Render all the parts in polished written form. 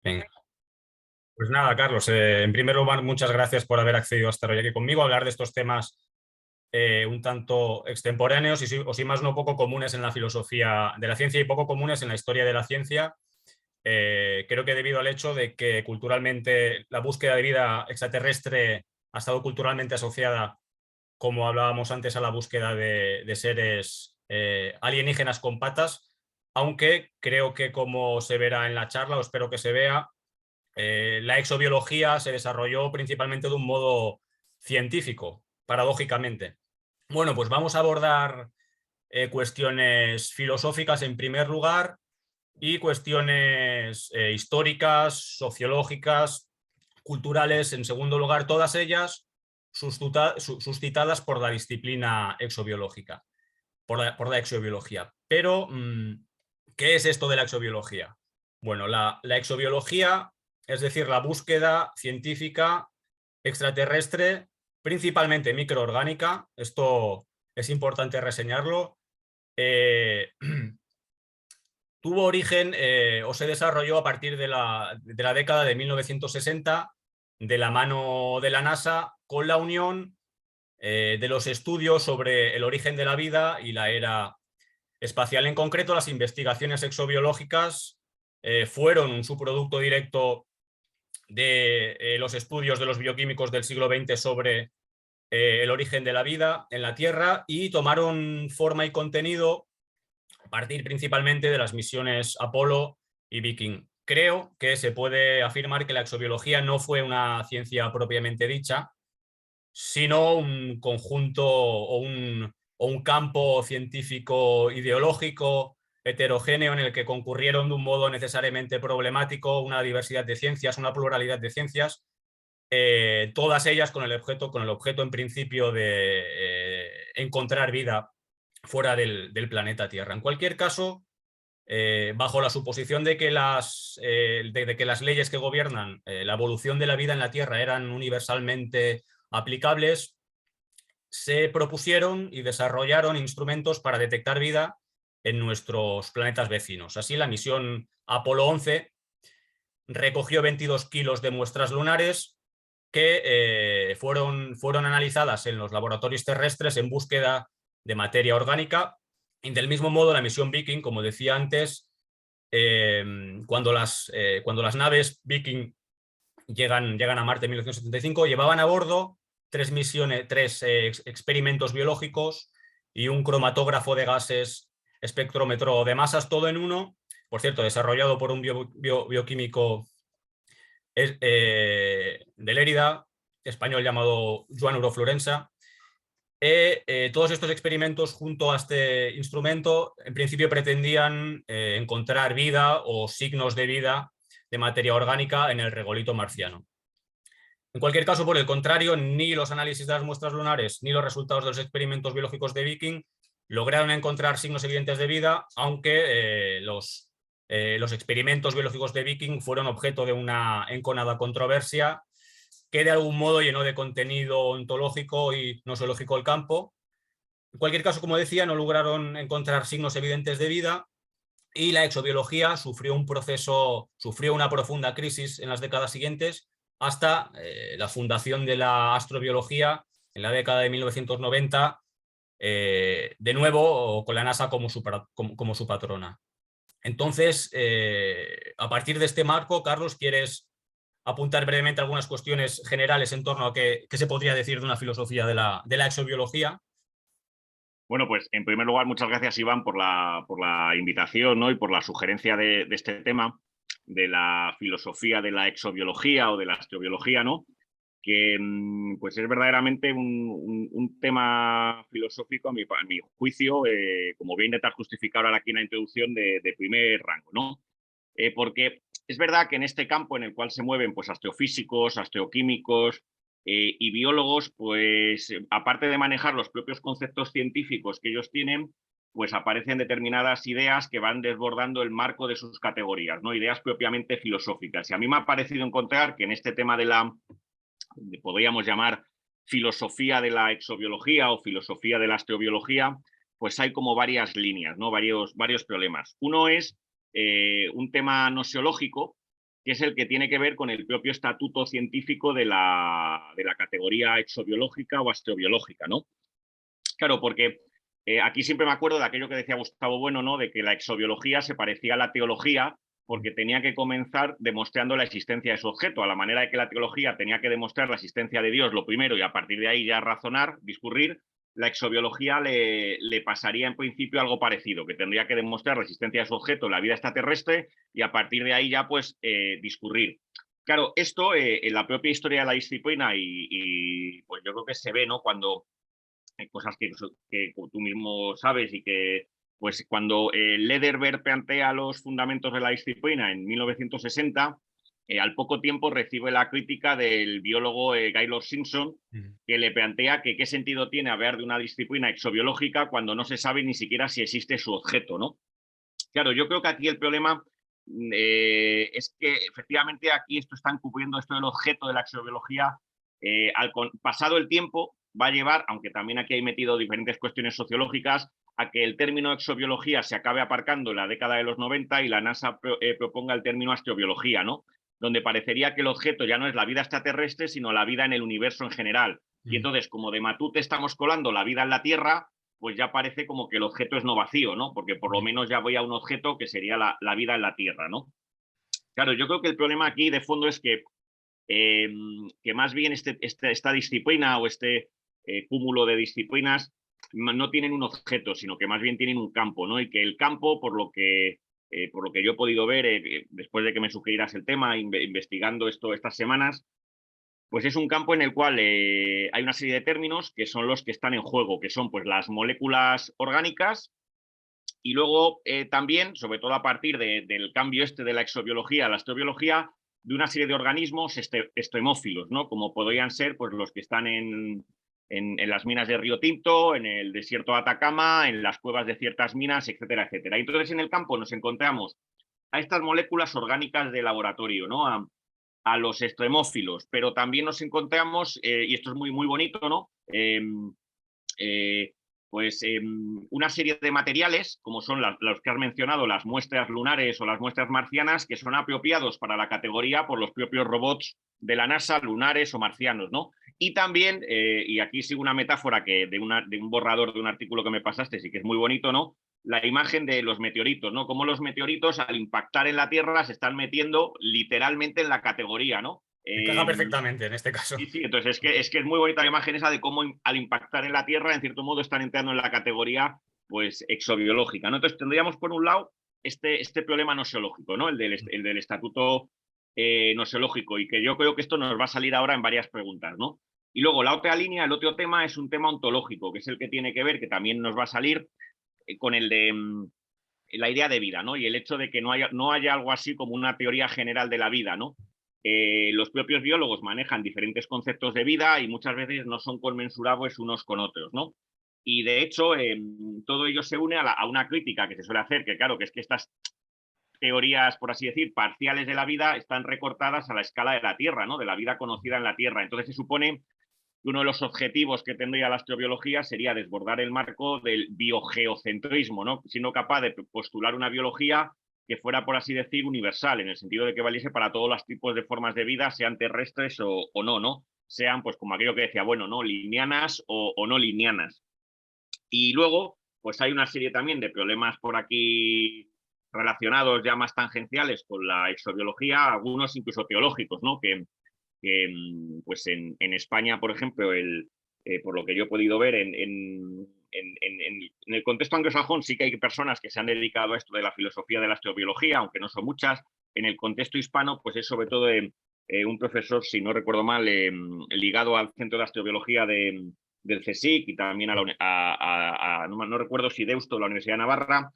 Venga. Pues nada, Carlos, en primer lugar, muchas gracias por haber accedido a estar hoy aquí conmigo a hablar de estos temas un tanto extemporáneos o si más no poco comunes en la filosofía de la ciencia y poco comunes en la historia de la ciencia. Creo que debido al hecho de que culturalmente la búsqueda de vida extraterrestre ha estado culturalmente asociada, como hablábamos antes, a la búsqueda de seres alienígenas con patas, aunque creo que como se verá en la charla, o espero que se vea, la exobiología se desarrolló principalmente de un modo científico, paradójicamente. Bueno, pues vamos a abordar cuestiones filosóficas en primer lugar y cuestiones históricas, sociológicas, culturales en segundo lugar, todas ellas suscitadas por la disciplina exobiológica, por la exobiología. Pero, ¿qué es esto de la exobiología? Bueno, la exobiología, es decir, la búsqueda científica extraterrestre, principalmente microorgánica, esto es importante reseñarlo, eh, tuvo origen o se desarrolló a partir de la década de 1960 de la mano de la NASA con la unión de los estudios sobre el origen de la vida y la era espacial. En concreto, las investigaciones exobiológicas fueron un subproducto directo de los estudios de los bioquímicos del siglo XX sobre el origen de la vida en la Tierra y tomaron forma y contenido a partir principalmente de las misiones Apolo y Viking. Creo que se puede afirmar que la exobiología no fue una ciencia propiamente dicha, sino un conjunto o un campo científico ideológico heterogéneo en el que concurrieron de un modo necesariamente problemático una diversidad de ciencias, una pluralidad de ciencias, todas ellas con el objeto en principio de encontrar vida fuera del planeta Tierra. En cualquier caso, bajo la suposición de que las leyes que gobiernan la evolución de la vida en la Tierra eran universalmente aplicables, se propusieron y desarrollaron instrumentos para detectar vida en nuestros planetas vecinos. Así, la misión Apolo 11 recogió 22 kilos de muestras lunares que fueron analizadas en los laboratorios terrestres en búsqueda de materia orgánica. Y del mismo modo, la misión Viking, como decía antes, cuando las naves Viking llegan a Marte en 1975, llevaban a bordo tres experimentos biológicos y un cromatógrafo de gases, espectrómetro de masas, todo en uno, por cierto, desarrollado por un bioquímico de Lérida, español, llamado Joan Uroflorensa. Todos estos experimentos junto a este instrumento en principio pretendían encontrar vida o signos de vida de materia orgánica en el regolito marciano. En cualquier caso, por el contrario, ni los análisis de las muestras lunares ni los resultados de los experimentos biológicos de Viking lograron encontrar signos evidentes de vida, aunque los experimentos biológicos de Viking fueron objeto de una enconada controversia que de algún modo llenó de contenido ontológico y nosológico el campo. En cualquier caso, como decía, no lograron encontrar signos evidentes de vida y la exobiología sufrió una profunda crisis en las décadas siguientes hasta la fundación de la astrobiología en la década de 1990, de nuevo con la NASA como su patrona. Entonces, a partir de este marco, Carlos, ¿quieres apuntar brevemente algunas cuestiones generales en torno a qué se podría decir de una filosofía de la exobiología? Bueno, pues en primer lugar, muchas gracias, Iván, por la invitación, ¿no? Y por la sugerencia de este tema, de la filosofía de la exobiología o de la astrobiología, ¿no? Que pues es verdaderamente un tema filosófico, a mi juicio, como voy a intentar justificar ahora aquí en la introducción, de primer rango, ¿no? Porque es verdad que en este campo en el cual se mueven pues, astrofísicos, astroquímicos y biólogos, pues aparte de manejar los propios conceptos científicos que ellos tienen, pues aparecen determinadas ideas que van desbordando el marco de sus categorías, ¿no? Ideas propiamente filosóficas. Y a mí me ha parecido encontrar que en este tema podríamos llamar filosofía de la exobiología o filosofía de la astrobiología, pues hay como varias líneas, ¿no? Varios problemas. Uno es un tema nosiológico, que es el que tiene que ver con el propio estatuto científico de la categoría exobiológica o astrobiológica, ¿no? Claro, porque aquí siempre me acuerdo de aquello que decía Gustavo Bueno, ¿no? De que la exobiología se parecía a la teología porque tenía que comenzar demostrando la existencia de su objeto, a la manera de que la teología tenía que demostrar la existencia de Dios lo primero y a partir de ahí ya razonar, discurrir. La exobiología le pasaría en principio algo parecido, que tendría que demostrar la existencia de su objeto, la vida extraterrestre, y a partir de ahí ya pues discurrir. Claro, esto en la propia historia de la disciplina y pues yo creo que se ve, ¿no? Cuando cosas que tú mismo sabes y que pues cuando Lederberg plantea los fundamentos de la disciplina en 1960, al poco tiempo recibe la crítica del biólogo Gaylord Simpson, que le plantea que qué sentido tiene hablar de una disciplina exobiológica cuando no se sabe ni siquiera si existe su objeto, ¿no? Claro, yo creo que aquí el problema es que efectivamente aquí esto está encubriendo esto del objeto de la exobiología. Pasado el tiempo va a llevar, aunque también aquí hay metido diferentes cuestiones sociológicas, a que el término exobiología se acabe aparcando en la década de los 90 y la NASA proponga el término astrobiología, ¿no? Donde parecería que el objeto ya no es la vida extraterrestre, sino la vida en el universo en general. Y entonces, como de Matute estamos colando la vida en la Tierra, pues ya parece como que el objeto es no vacío, ¿no? Porque por lo menos ya voy a un objeto que sería la vida en la Tierra, ¿no? Claro, yo creo que el problema aquí de fondo es que más bien esta disciplina o cúmulo de disciplinas no tienen un objeto, sino que más bien tienen un campo, ¿no? Y que el campo, por lo que yo he podido ver después de que me sugirieras el tema, investigando esto estas semanas, pues es un campo en el cual hay una serie de términos que son los que están en juego, que son pues las moléculas orgánicas y luego también, sobre todo a partir del cambio de la exobiología a la astrobiología, de una serie de organismos extremófilos, ¿no? Como podrían ser pues, los que están en las minas de Río Tinto, en el desierto de Atacama, en las cuevas de ciertas minas, etcétera, etcétera. Entonces, en el campo nos encontramos a estas moléculas orgánicas de laboratorio, ¿no? A los extremófilos, pero también nos encontramos, y esto es muy, muy bonito, ¿no? Una serie de materiales, como son los que has mencionado, las muestras lunares o las muestras marcianas, que son apropiados para la categoría por los propios robots de la NASA, lunares o marcianos, ¿no? Y también, y aquí sigo una metáfora de un borrador de un artículo que me pasaste, sí que es muy bonito, ¿no? La imagen de los meteoritos, ¿no? Cómo los meteoritos al impactar en la Tierra se están metiendo literalmente en la categoría, ¿no? Encaja perfectamente en este caso. Sí, sí, entonces es que es muy bonita la imagen esa de cómo al impactar en la Tierra, en cierto modo, están entrando en la categoría pues exobiológica, ¿no? Entonces tendríamos, por un lado, este problema noseológico, ¿no? El del estatuto noseológico, y que yo creo que esto nos va a salir ahora en varias preguntas, ¿no? Y luego la otra línea, el otro tema es un tema ontológico, que es el que tiene que ver, que también nos va a salir con el de la idea de vida, ¿no? Y el hecho de que no haya algo así como una teoría general de la vida, ¿no? Los propios biólogos manejan diferentes conceptos de vida y muchas veces no son conmensurables unos con otros, ¿no? Y de hecho, todo ello se une a una crítica que se suele hacer, que claro, que es que estas teorías, por así decir, parciales de la vida están recortadas a la escala de la Tierra, ¿no? De la vida conocida en la Tierra. Entonces se supone que uno de los objetivos que tendría la astrobiología sería desbordar el marco del biogeocentrismo, ¿no? Siendo capaz de postular una biología que fuera, por así decir, universal, en el sentido de que valiese para todos los tipos de formas de vida, sean terrestres o no, ¿no? Sean, pues, como aquello que decía, bueno, ¿no? Lineanas o no lineanas. Y luego, pues hay una serie también de problemas por aquí relacionados ya más tangenciales con la exobiología, algunos incluso teológicos, ¿no? Que pues en España, por ejemplo, por lo que yo he podido ver, en el contexto anglosajón sí que hay personas que se han dedicado a esto de la filosofía de la astrobiología, aunque no son muchas. En el contexto hispano, pues es sobre todo un profesor, si no recuerdo mal, ligado al Centro de Astrobiología del CSIC y también no recuerdo si Deusto o la Universidad de Navarra,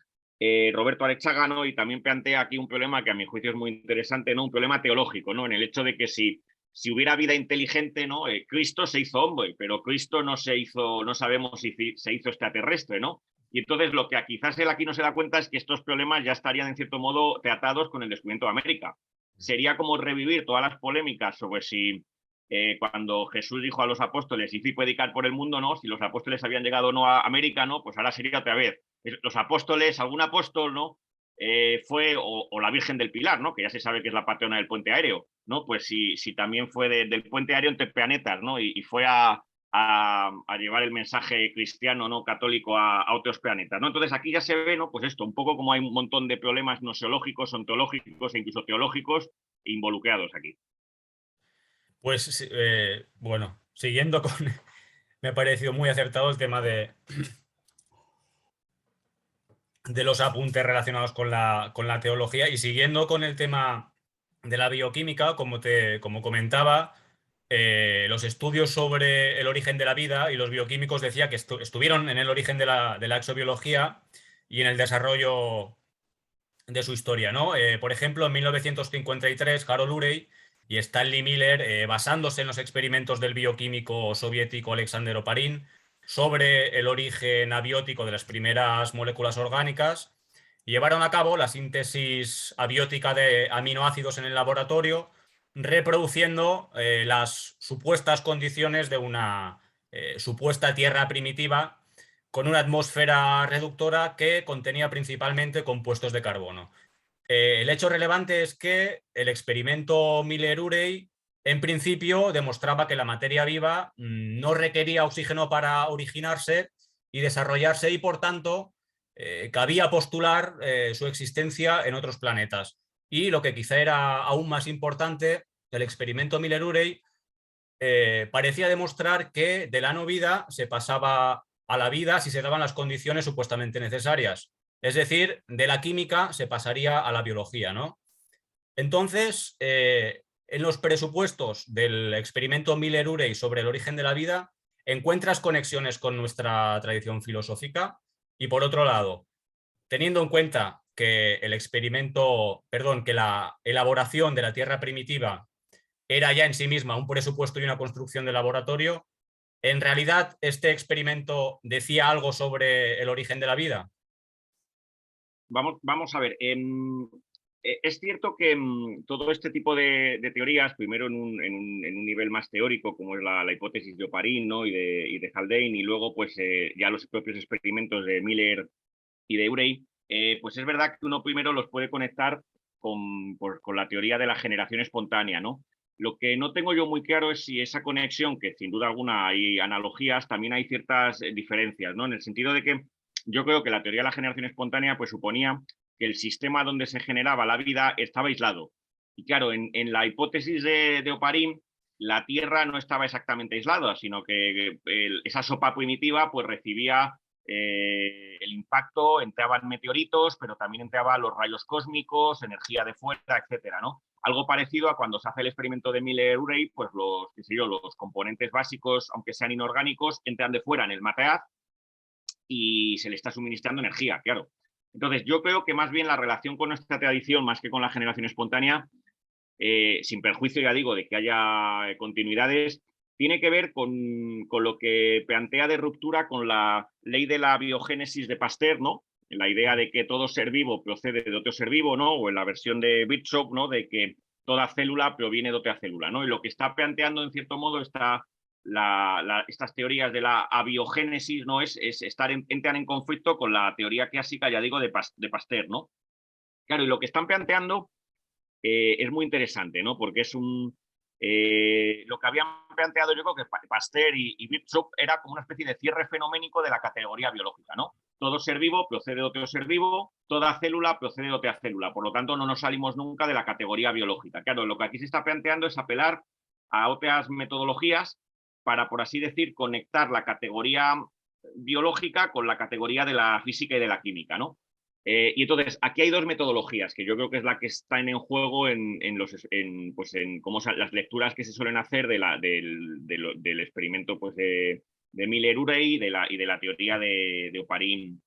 Roberto Arechaga, ¿no? Y también plantea aquí un problema que a mi juicio es muy interesante, ¿no? Un problema teológico, ¿no? En el hecho de que si hubiera vida inteligente, ¿no? Cristo se hizo hombre, pero Cristo no sabemos si se hizo extraterrestre, ¿no? Y entonces lo que quizás él aquí no se da cuenta es que estos problemas ya estarían en cierto modo tratados con el descubrimiento de América. Sería como revivir todas las polémicas sobre si cuando Jesús dijo a los apóstoles, y fui predicar por el mundo, ¿no? Si los apóstoles habían llegado o no a América, ¿no? Pues ahora sería otra vez. Los apóstoles, algún apóstol, ¿no? fue, o la Virgen del Pilar, ¿no? Que ya se sabe que es la patrona del puente aéreo, ¿no? Pues si también fue del puente aéreo entre planetas, ¿no? Y fue a llevar el mensaje cristiano, ¿no? Católico a otros planetas, ¿no? Entonces aquí ya se ve, ¿no? Pues esto, un poco como hay un montón de problemas noseológicos, ontológicos e incluso teológicos involucrados aquí. Pues bueno, siguiendo con... Me ha parecido muy acertado el tema de los apuntes relacionados con la teología y siguiendo con el tema de la bioquímica, como comentaba, los estudios sobre el origen de la vida y los bioquímicos decía que estuvieron en el origen de la exobiología y en el desarrollo de su historia, ¿no? Por ejemplo, en 1953, Harold Urey y Stanley Miller, basándose en los experimentos del bioquímico soviético Alexander Oparin sobre el origen abiótico de las primeras moléculas orgánicas, llevaron a cabo la síntesis abiótica de aminoácidos en el laboratorio, reproduciendo las supuestas condiciones de una supuesta tierra primitiva con una atmósfera reductora que contenía principalmente compuestos de carbono. El hecho relevante es que el experimento Miller-Urey en principio demostraba que la materia viva no requería oxígeno para originarse y desarrollarse y por tanto cabía postular su existencia en otros planetas. Y lo que quizá era aún más importante, el experimento Miller-Urey parecía demostrar que de la no vida se pasaba a la vida si se daban las condiciones supuestamente necesarias. Es decir, de la química se pasaría a la biología, ¿no? Entonces, en los presupuestos del experimento Miller-Urey sobre el origen de la vida, encuentras conexiones con nuestra tradición filosófica y por otro lado, teniendo en cuenta que el experimento, perdón, que la elaboración de la Tierra primitiva era ya en sí misma un presupuesto y una construcción de laboratorio, ¿en realidad este experimento decía algo sobre el origen de la vida? Vamos a ver. Es cierto que todo este tipo de teorías, primero en un nivel más teórico, como es la hipótesis de Oparin, ¿no? y de Haldane, y luego pues ya los propios experimentos de Miller y de Urey, pues es verdad que uno primero los puede conectar con la teoría de la generación espontánea, ¿no? Lo que no tengo yo muy claro es si esa conexión, que sin duda alguna hay analogías, también hay ciertas diferencias, ¿no? En el sentido de que yo creo que la teoría de la generación espontánea pues suponía que el sistema donde se generaba la vida estaba aislado. Y claro, en la hipótesis de Oparin, la Tierra no estaba exactamente aislada, sino que esa sopa primitiva pues recibía el impacto, entraban meteoritos, pero también entraban los rayos cósmicos, energía de fuera, etcétera, ¿no? Algo parecido a cuando se hace el experimento de Miller-Urey, pues los componentes básicos, aunque sean inorgánicos, entran de fuera en el material y se le está suministrando energía, claro. Entonces, yo creo que más bien la relación con nuestra tradición, más que con la generación espontánea, sin perjuicio, ya digo, de que haya continuidades, tiene que ver con lo que plantea de ruptura con la ley de la biogénesis de Pasteur, ¿no? La idea de que todo ser vivo procede de otro ser vivo, ¿no? O en la versión de Virchow, ¿no? De que toda célula proviene de otra célula, ¿no? Y lo que está planteando, en cierto modo, estas teorías de la abiogénesis, ¿no? Entran en conflicto con la teoría clásica, ya digo, de Pasteur, ¿no? Claro, y lo que están planteando es muy interesante, ¿no? Porque es lo que habían planteado yo creo que Pasteur y Virchow era como una especie de cierre fenoménico de la categoría biológica, ¿no? Todo ser vivo procede de otro ser vivo, toda célula procede de otra célula, por lo tanto no nos salimos nunca de la categoría biológica. Claro, lo que aquí se está planteando es apelar a otras metodologías para, por así decir, conectar la categoría biológica con la categoría de la física y de la química, ¿no? Y entonces, aquí hay dos metodologías, que yo creo que es la que están en juego en cómo las lecturas que se suelen hacer del experimento pues, de Miller-Urey y de la teoría de Oparin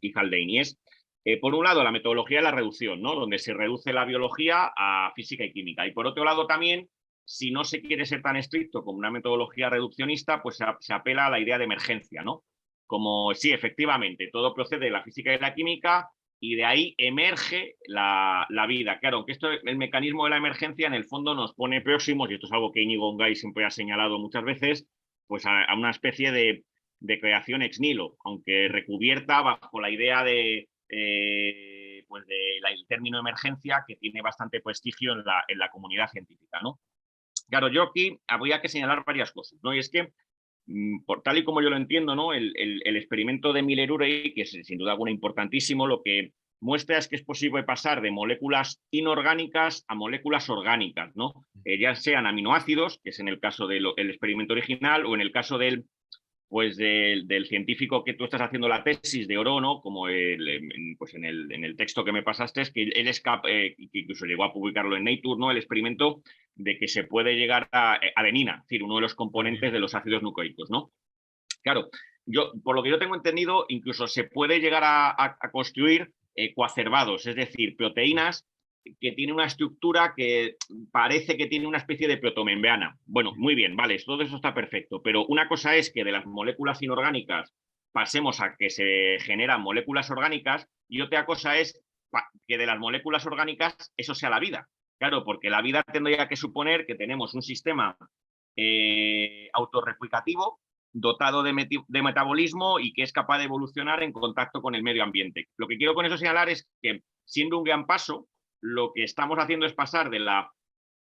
y Haldane. Y es, por un lado, la metodología de la reducción, ¿no? Donde se reduce la biología a física y química. Y por otro lado, también, si no se quiere ser tan estricto como una metodología reduccionista, pues se apela a la idea de emergencia, ¿no? Como sí, efectivamente, todo procede de la física y de la química y de ahí emerge la vida. Claro, que el mecanismo de la emergencia en el fondo nos pone próximos, y esto es algo que Íñigo Ongay siempre ha señalado muchas veces, pues a una especie de creación ex nihilo, aunque recubierta bajo la idea de pues del término emergencia, que tiene bastante prestigio en la comunidad científica, ¿no? Claro, yo aquí habría que señalar varias cosas, ¿no? Y es que, por tal y como yo lo entiendo, ¿no? El experimento de Miller-Urey, que es sin duda alguna importantísimo, lo que muestra es que es posible pasar de moléculas inorgánicas a moléculas orgánicas, ¿no? Ya sean aminoácidos, que es en el caso del experimento original, o en el caso pues del científico que tú estás haciendo la tesis de Oro, ¿no? Como pues en el texto que me pasaste, es que él que incluso llegó a publicarlo en Nature, ¿no? El experimento de que se puede llegar a adenina, es decir, uno de los componentes de los ácidos nucleicos, ¿no? Claro, por lo que yo tengo entendido, incluso se puede llegar a construir coacervados, es decir, proteínas que tienen una estructura que parece que tiene una especie de protomembrana. Bueno, muy bien, vale, todo eso está perfecto, pero una cosa es que de las moléculas inorgánicas pasemos a que se generan moléculas orgánicas y otra cosa es que de las moléculas orgánicas eso sea la vida. Claro, porque la vida tendría que suponer que tenemos un sistema autorreplicativo dotado de metabolismo y que es capaz de evolucionar en contacto con el medio ambiente. Lo que quiero con eso señalar es que, siendo un gran paso, lo que estamos haciendo es pasar de la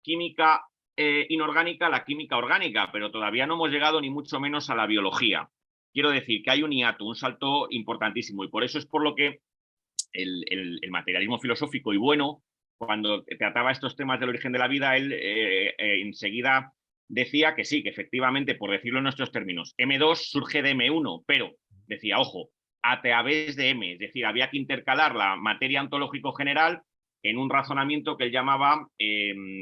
química inorgánica a la química orgánica, pero todavía no hemos llegado ni mucho menos a la biología. Quiero decir que hay un hiato, un salto importantísimo, y por eso es por lo que el materialismo filosófico y bueno, cuando trataba estos temas del origen de la vida, él enseguida decía que sí, que efectivamente, por decirlo en nuestros términos, M2 surge de M1, pero decía, ojo, a través de M, es decir, había que intercalar la materia ontológico general en un razonamiento que él llamaba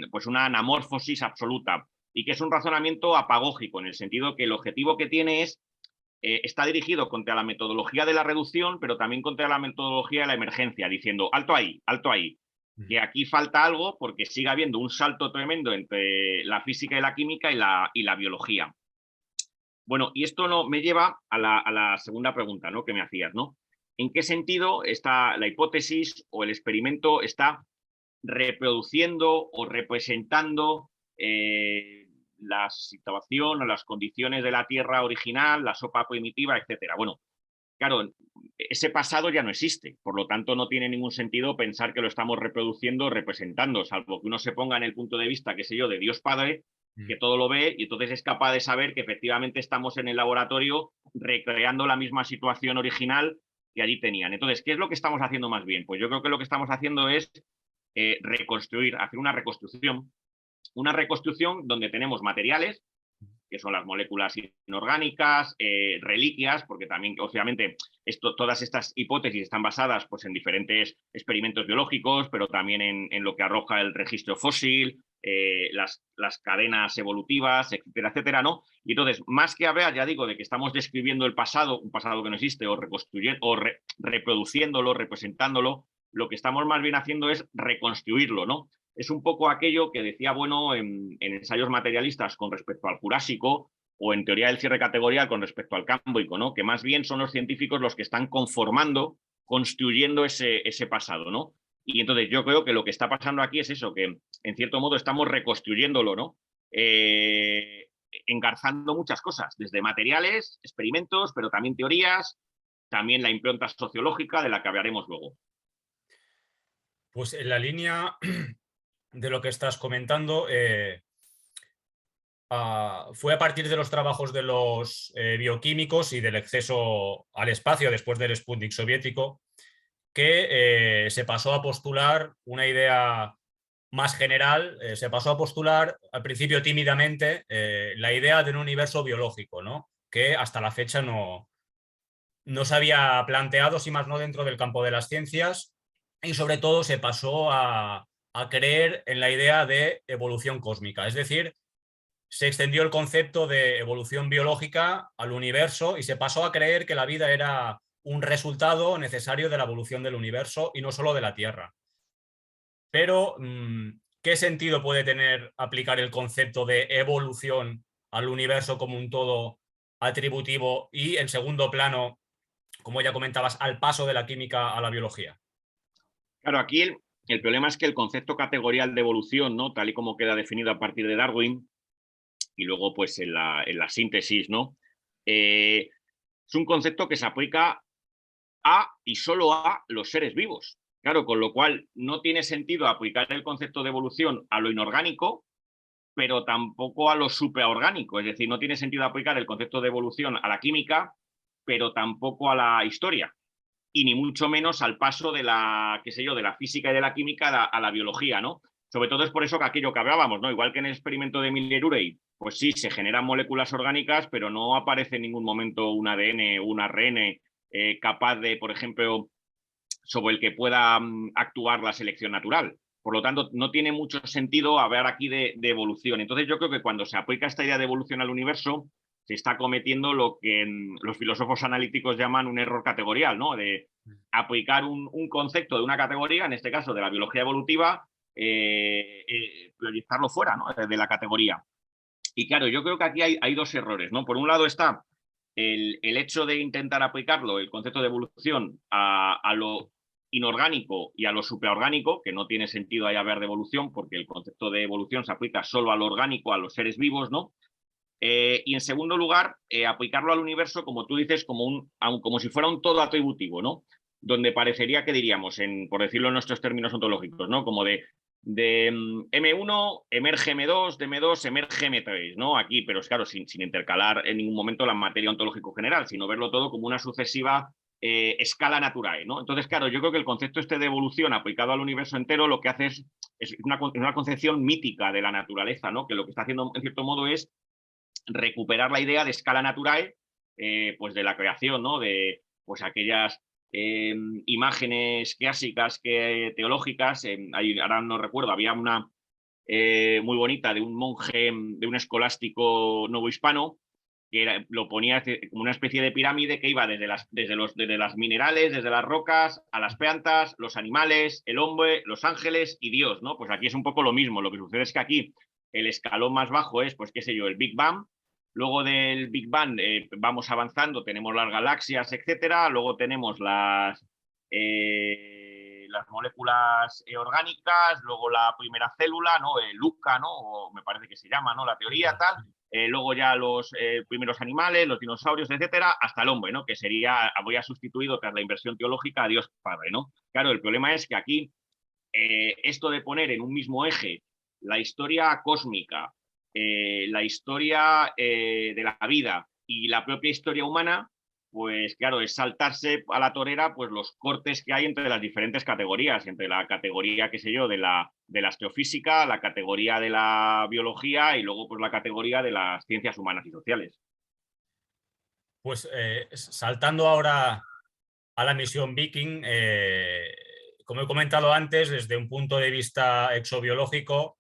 pues una anamorfosis absoluta, y que es un razonamiento apagógico, en el sentido que el objetivo que tiene es está dirigido contra la metodología de la reducción, pero también contra la metodología de la emergencia, diciendo, alto ahí, que aquí falta algo porque sigue habiendo un salto tremendo entre la física y la química y la biología. Bueno, y esto me lleva a la segunda pregunta, ¿no? Que me hacías, ¿no? ¿En qué sentido está la hipótesis o el experimento está reproduciendo o representando la situación o las condiciones de la Tierra original, la sopa primitiva, etcétera? Bueno, claro, ese pasado ya no existe, por lo tanto no tiene ningún sentido pensar que lo estamos reproduciendo o representando, salvo que uno se ponga en el punto de vista, qué sé yo, de Dios Padre, que todo lo ve y entonces es capaz de saber que efectivamente estamos en el laboratorio recreando la misma situación original que allí tenían. Entonces, ¿qué es lo que estamos haciendo más bien? Pues yo creo que lo que estamos haciendo es reconstruir, hacer una reconstrucción donde tenemos materiales, que son las moléculas inorgánicas, reliquias, porque también, obviamente, todas estas hipótesis están basadas pues, en diferentes experimentos biológicos, pero también en lo que arroja el registro fósil, las cadenas evolutivas, etcétera, etcétera, ¿no? Y entonces, más que hablar, ya digo, de que estamos describiendo el pasado, un pasado que no existe, o reconstruyendo, o reproduciéndolo, representándolo, lo que estamos más bien haciendo es reconstruirlo, ¿no? Es un poco aquello que decía Bueno en ensayos materialistas con respecto al Jurásico o en teoría del cierre categorial con respecto al Cámbrico, ¿no? Que más bien son los científicos los que están conformando, construyendo ese pasado, ¿no? Y entonces yo creo que lo que está pasando aquí es eso, que en cierto modo estamos reconstruyéndolo, ¿no? Engarzando muchas cosas, desde materiales, experimentos, pero también teorías, también la impronta sociológica de la que hablaremos luego. Pues en la línea de lo que estás comentando, fue a partir de los trabajos de los bioquímicos y del acceso al espacio después del Sputnik soviético que se pasó a postular una idea más general, se pasó a postular al principio tímidamente la idea de un universo biológico, ¿no? Que hasta la fecha no se había planteado, si más no, dentro del campo de las ciencias, y sobre todo se pasó a creer en la idea de evolución cósmica, es decir, se extendió el concepto de evolución biológica al universo y se pasó a creer que la vida era un resultado necesario de la evolución del universo y no solo de la Tierra. Pero, ¿qué sentido puede tener aplicar el concepto de evolución al universo como un todo atributivo y, en segundo plano, como ya comentabas, al paso de la química a la biología? Claro, aquí el problema es que el concepto categorial de evolución, ¿no? Tal y como queda definido a partir de Darwin, y luego pues en la síntesis, ¿no? Es un concepto que se aplica a y solo a los seres vivos. Claro, con lo cual no tiene sentido aplicar el concepto de evolución a lo inorgánico, pero tampoco a lo supraorgánico. Es decir, no tiene sentido aplicar el concepto de evolución a la química, pero tampoco a la historia. Y ni mucho menos al paso de la, qué sé yo, de la física y de la química a la biología, ¿no? Sobre todo es por eso que aquello que hablábamos, ¿no? Igual que en el experimento de Miller-Urey, pues sí, se generan moléculas orgánicas, pero no aparece en ningún momento un ADN o un ARN capaz de, por ejemplo, sobre el que pueda actuar la selección natural. Por lo tanto, no tiene mucho sentido hablar aquí de evolución. Entonces, yo creo que cuando se aplica esta idea de evolución al universo, se está cometiendo lo que los filósofos analíticos llaman un error categorial, ¿no? De aplicar un concepto de una categoría, en este caso de la biología evolutiva, proyectarlo fuera, ¿no? De la categoría. Y claro, yo creo que aquí hay dos errores, ¿no? Por un lado está el hecho de intentar aplicarlo, el concepto de evolución, a lo inorgánico y a lo supraorgánico, que no tiene sentido ahí hablar de evolución, porque el concepto de evolución se aplica solo a lo orgánico, a los seres vivos, ¿no? Y en segundo lugar, aplicarlo al universo, como tú dices, como si fuera un todo atributivo, ¿no? Donde parecería que diríamos, por decirlo en nuestros términos ontológicos, ¿no? Como de M1 emerge M2, de M2 emerge M3, ¿no? Aquí, pero es claro, sin intercalar en ningún momento la materia ontológico general, sino verlo todo como una sucesiva escala naturae, ¿no? Entonces, claro, yo creo que el concepto este de evolución aplicado al universo entero lo que hace es una concepción mítica de la naturaleza, ¿no? Que lo que está haciendo, en cierto modo, es recuperar la idea de escala natural, pues de la creación, ¿no? De pues aquellas imágenes clásicas teológicas. Ahora no recuerdo, había una muy bonita de un monje, de un escolástico novohispano, que lo ponía como una especie de pirámide que iba desde las minerales, desde las rocas, a las plantas, los animales, el hombre, los ángeles y Dios, ¿no? Pues aquí es un poco lo mismo. Lo que sucede es que aquí el escalón más bajo es, pues qué sé yo, el Big Bang. Luego del Big Bang vamos avanzando, tenemos las galaxias, etcétera. Luego tenemos las moléculas orgánicas, luego la primera célula, ¿no? Luca, ¿no? O me parece que se llama, ¿no? La teoría, tal. Luego ya los primeros animales, los dinosaurios, etcétera, hasta el hombre, ¿no? Que habría sustituido tras la inversión teológica a Dios Padre, ¿no? Claro, el problema es que aquí esto de poner en un mismo eje la historia cósmica, la historia de la vida y la propia historia humana, pues claro, es saltarse a la torera pues los cortes que hay entre las diferentes categorías, entre la categoría, qué sé yo, de la astrofísica, la categoría de la biología y luego pues la categoría de las ciencias humanas y sociales. Pues saltando ahora a la misión Viking, como he comentado antes, desde un punto de vista exobiológico,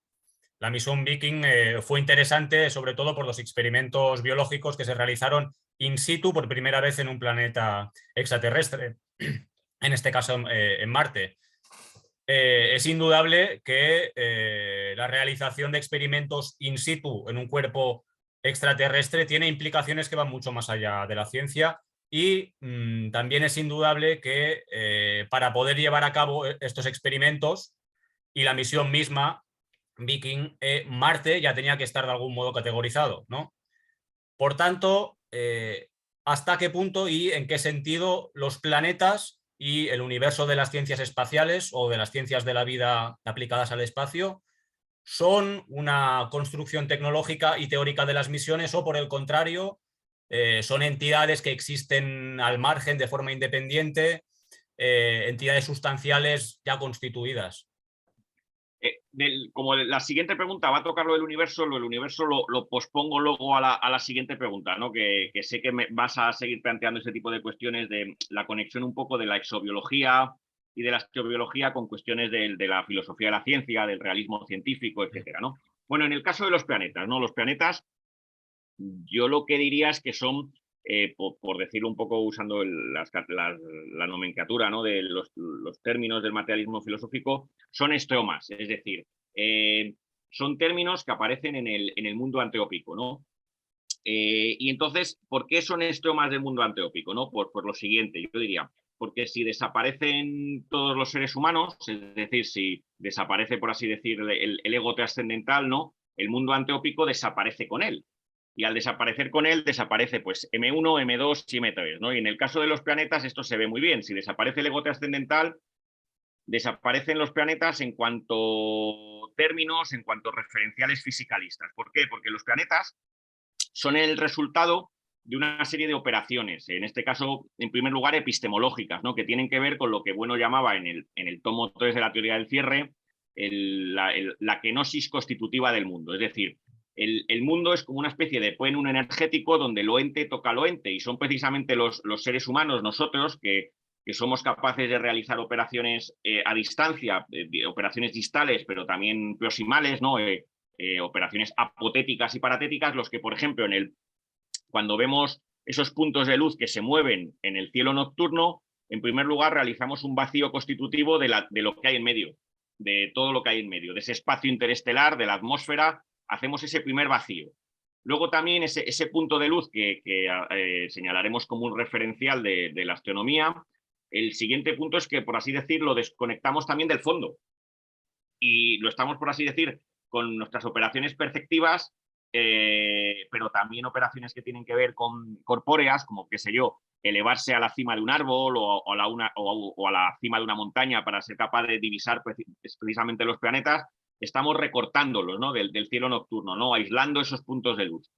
la misión Viking fue interesante sobre todo por los experimentos biológicos que se realizaron in situ por primera vez en un planeta extraterrestre, en este caso en Marte. Es indudable que la realización de experimentos in situ en un cuerpo extraterrestre tiene implicaciones que van mucho más allá de la ciencia y también es indudable que para poder llevar a cabo estos experimentos y la misión misma, Viking, Marte ya tenía que estar de algún modo categorizado, ¿no? Por tanto, ¿hasta qué punto y en qué sentido los planetas y el universo de las ciencias espaciales o de las ciencias de la vida aplicadas al espacio son una construcción tecnológica y teórica de las misiones o, por el contrario, son entidades que existen al margen de forma independiente, entidades sustanciales ya constituidas? Como la siguiente pregunta va a tocar lo del universo lo pospongo luego a la siguiente pregunta, ¿no? Que sé que vas a seguir planteando ese tipo de cuestiones de la conexión un poco de la exobiología y de la astrobiología con cuestiones de la filosofía de la ciencia, del realismo científico, etcétera, ¿no? Bueno, en el caso de los planetas, ¿no? Los planetas, yo lo que diría es que son, por decirlo un poco usando la nomenclatura, ¿no? De los términos del materialismo filosófico, son estromas, es decir, son términos que aparecen en el mundo anteópico, ¿no? Y entonces, ¿por qué son estromas del mundo anteópico? ¿No? Por lo siguiente, yo diría, porque si desaparecen todos los seres humanos, es decir, si desaparece, por así decir, el ego trascendental, ¿no? El mundo anteópico desaparece con él. Y al desaparecer con él, desaparece pues M1, M2 y M3, ¿no? Y en el caso de los planetas esto se ve muy bien. Si desaparece el ego trascendental, desaparecen los planetas en cuanto términos, en cuanto referenciales fisicalistas. ¿Por qué? Porque los planetas son el resultado de una serie de operaciones, en este caso, en primer lugar, epistemológicas, ¿no? Que tienen que ver con lo que Bueno llamaba en el tomo 3 de la teoría del cierre la kenosis constitutiva del mundo. Es decir, el mundo es como una especie de plenum energético donde lo ente toca lo ente, y son precisamente los seres humanos, nosotros, que somos capaces de realizar operaciones a distancia, operaciones distales, pero también proximales, ¿no? Operaciones apotéticas y paratéticas, los que, por ejemplo, cuando vemos esos puntos de luz que se mueven en el cielo nocturno, en primer lugar realizamos un vacío constitutivo de lo que hay en medio, de todo lo que hay en medio, de ese espacio interestelar, de la atmósfera, hacemos ese primer vacío. Luego también ese punto de luz que señalaremos como un referencial de la astronomía. El siguiente punto es que, por así decirlo, desconectamos también del fondo y lo estamos, por así decir, con nuestras operaciones perceptivas, pero también operaciones que tienen que ver con corpóreas, como, qué sé yo, elevarse a la cima de un árbol o a la cima de una montaña para ser capaz de divisar precisamente los planetas. Estamos recortándolos, ¿no? del cielo nocturno, ¿no? Aislando esos puntos de luz.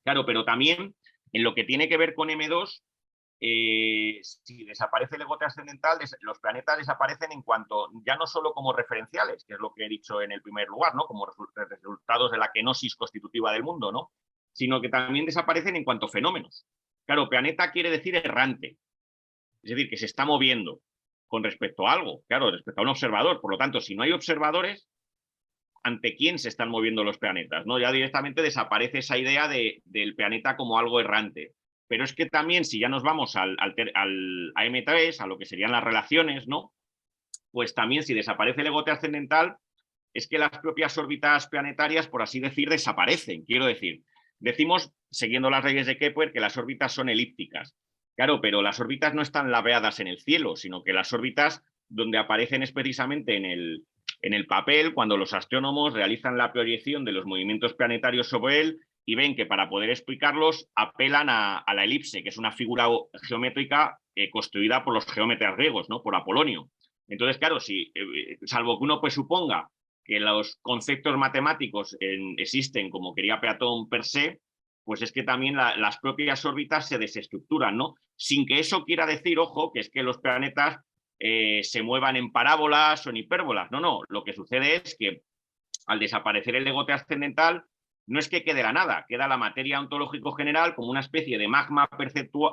Claro, pero también en lo que tiene que ver con M2, si desaparece el ego trascendental, los planetas desaparecen en cuanto, ya no solo como referenciales, que es lo que he dicho en el primer lugar, ¿no? Como resultados de la kenosis constitutiva del mundo, ¿no? Sino que también desaparecen en cuanto fenómenos. Claro, planeta quiere decir errante, es decir, que se está moviendo con respecto a algo, claro, respecto a un observador. Por lo tanto, si no hay observadores, ¿ante quién se están moviendo los planetas? ¿No? Ya directamente desaparece esa idea del planeta como algo errante. Pero es que también, si ya nos vamos al AM3, a lo que serían las relaciones, ¿no? Pues también, si desaparece el ego trascendental, es que las propias órbitas planetarias, por así decir, desaparecen. Quiero decir, decimos, siguiendo las leyes de Kepler, que las órbitas son elípticas. Claro, pero las órbitas no están laveadas en el cielo, sino que las órbitas donde aparecen es precisamente en el papel, cuando los astrónomos realizan la proyección de los movimientos planetarios sobre él y ven que para poder explicarlos apelan a la elipse, que es una figura geométrica construida por los geómetras griegos, ¿no? Por Apolonio. Entonces, claro, salvo que uno pues suponga que los conceptos matemáticos existen como quería Platón per se, pues es que también las propias órbitas se desestructuran, ¿no? Sin que eso quiera decir, ojo, que es que los planetas se muevan en parábolas o en hipérbolas. No, no. Lo que sucede es que al desaparecer el ego trascendental, no es que quede la nada, queda la materia ontológico general como una especie de magma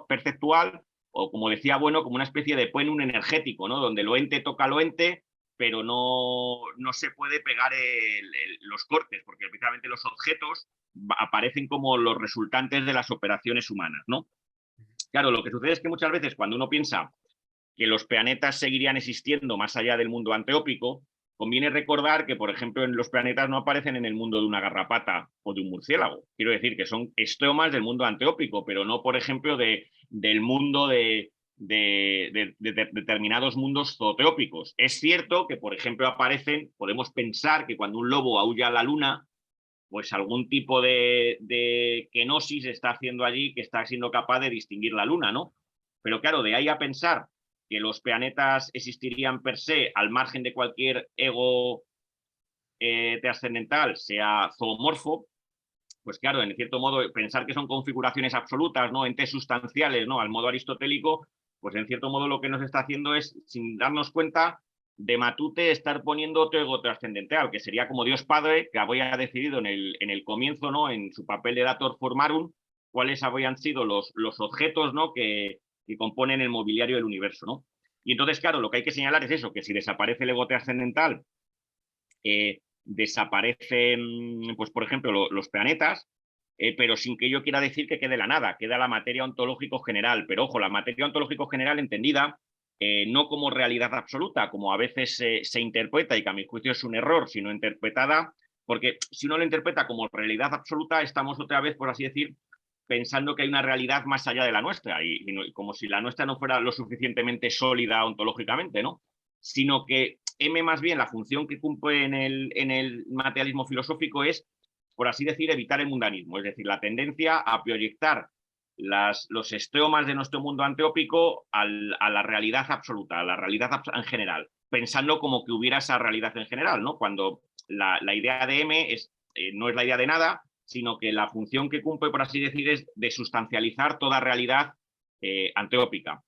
perceptual, o como decía Bueno, como una especie de plenum energético, ¿no? Donde lo ente toca lo ente, pero no se puede pegar los cortes, porque precisamente los objetos aparecen como los resultantes de las operaciones humanas, ¿no? Claro, lo que sucede es que muchas veces cuando uno piensa que los planetas seguirían existiendo más allá del mundo anteópico, conviene recordar que, por ejemplo, los planetas no aparecen en el mundo de una garrapata o de un murciélago. Quiero decir que son estromas del mundo anteópico, pero no, por ejemplo, del mundo de determinados mundos zooteópicos. Es cierto que, por ejemplo, podemos pensar que cuando un lobo aúlla a la luna, pues algún tipo de kenosis está haciendo allí que está siendo capaz de distinguir la luna, ¿no? Pero claro, de ahí a pensar que los planetas existirían per se al margen de cualquier ego trascendental, sea zoomorfo, pues claro, en cierto modo, pensar que son configuraciones absolutas, ¿no? Entes sustanciales, ¿no? Al modo aristotélico, pues en cierto modo lo que nos está haciendo es, sin darnos cuenta, de matute estar poniendo otro ego trascendental, que sería como Dios Padre, que había decidido en el comienzo, ¿no? En su papel de dator formarum, cuáles habrían sido los objetos, ¿no? que componen el mobiliario del universo, ¿no? Y entonces, claro, lo que hay que señalar es eso, que si desaparece el ego trascendental, desaparecen, pues por ejemplo, los planetas, pero sin que yo quiera decir que quede la nada, queda la materia ontológico general. Pero ojo, la materia ontológico general entendida no como realidad absoluta, como a veces se interpreta, y que a mi juicio es un error, sino interpretada, porque si uno lo interpreta como realidad absoluta, estamos otra vez, por así decir, pensando que hay una realidad más allá de la nuestra, y como si la nuestra no fuera lo suficientemente sólida ontológicamente, ¿no? Sino que M más bien, la función que cumple en el materialismo filosófico es, por así decir, evitar el mundanismo, es decir, la tendencia a proyectar los estromas de nuestro mundo anteópico a la realidad absoluta, a la realidad en general. pensando como que hubiera esa realidad en general, ¿no? Cuando la idea de M no es la idea de nada, sino que la función que cumple, por así decir, es de sustancializar toda realidad anteópica.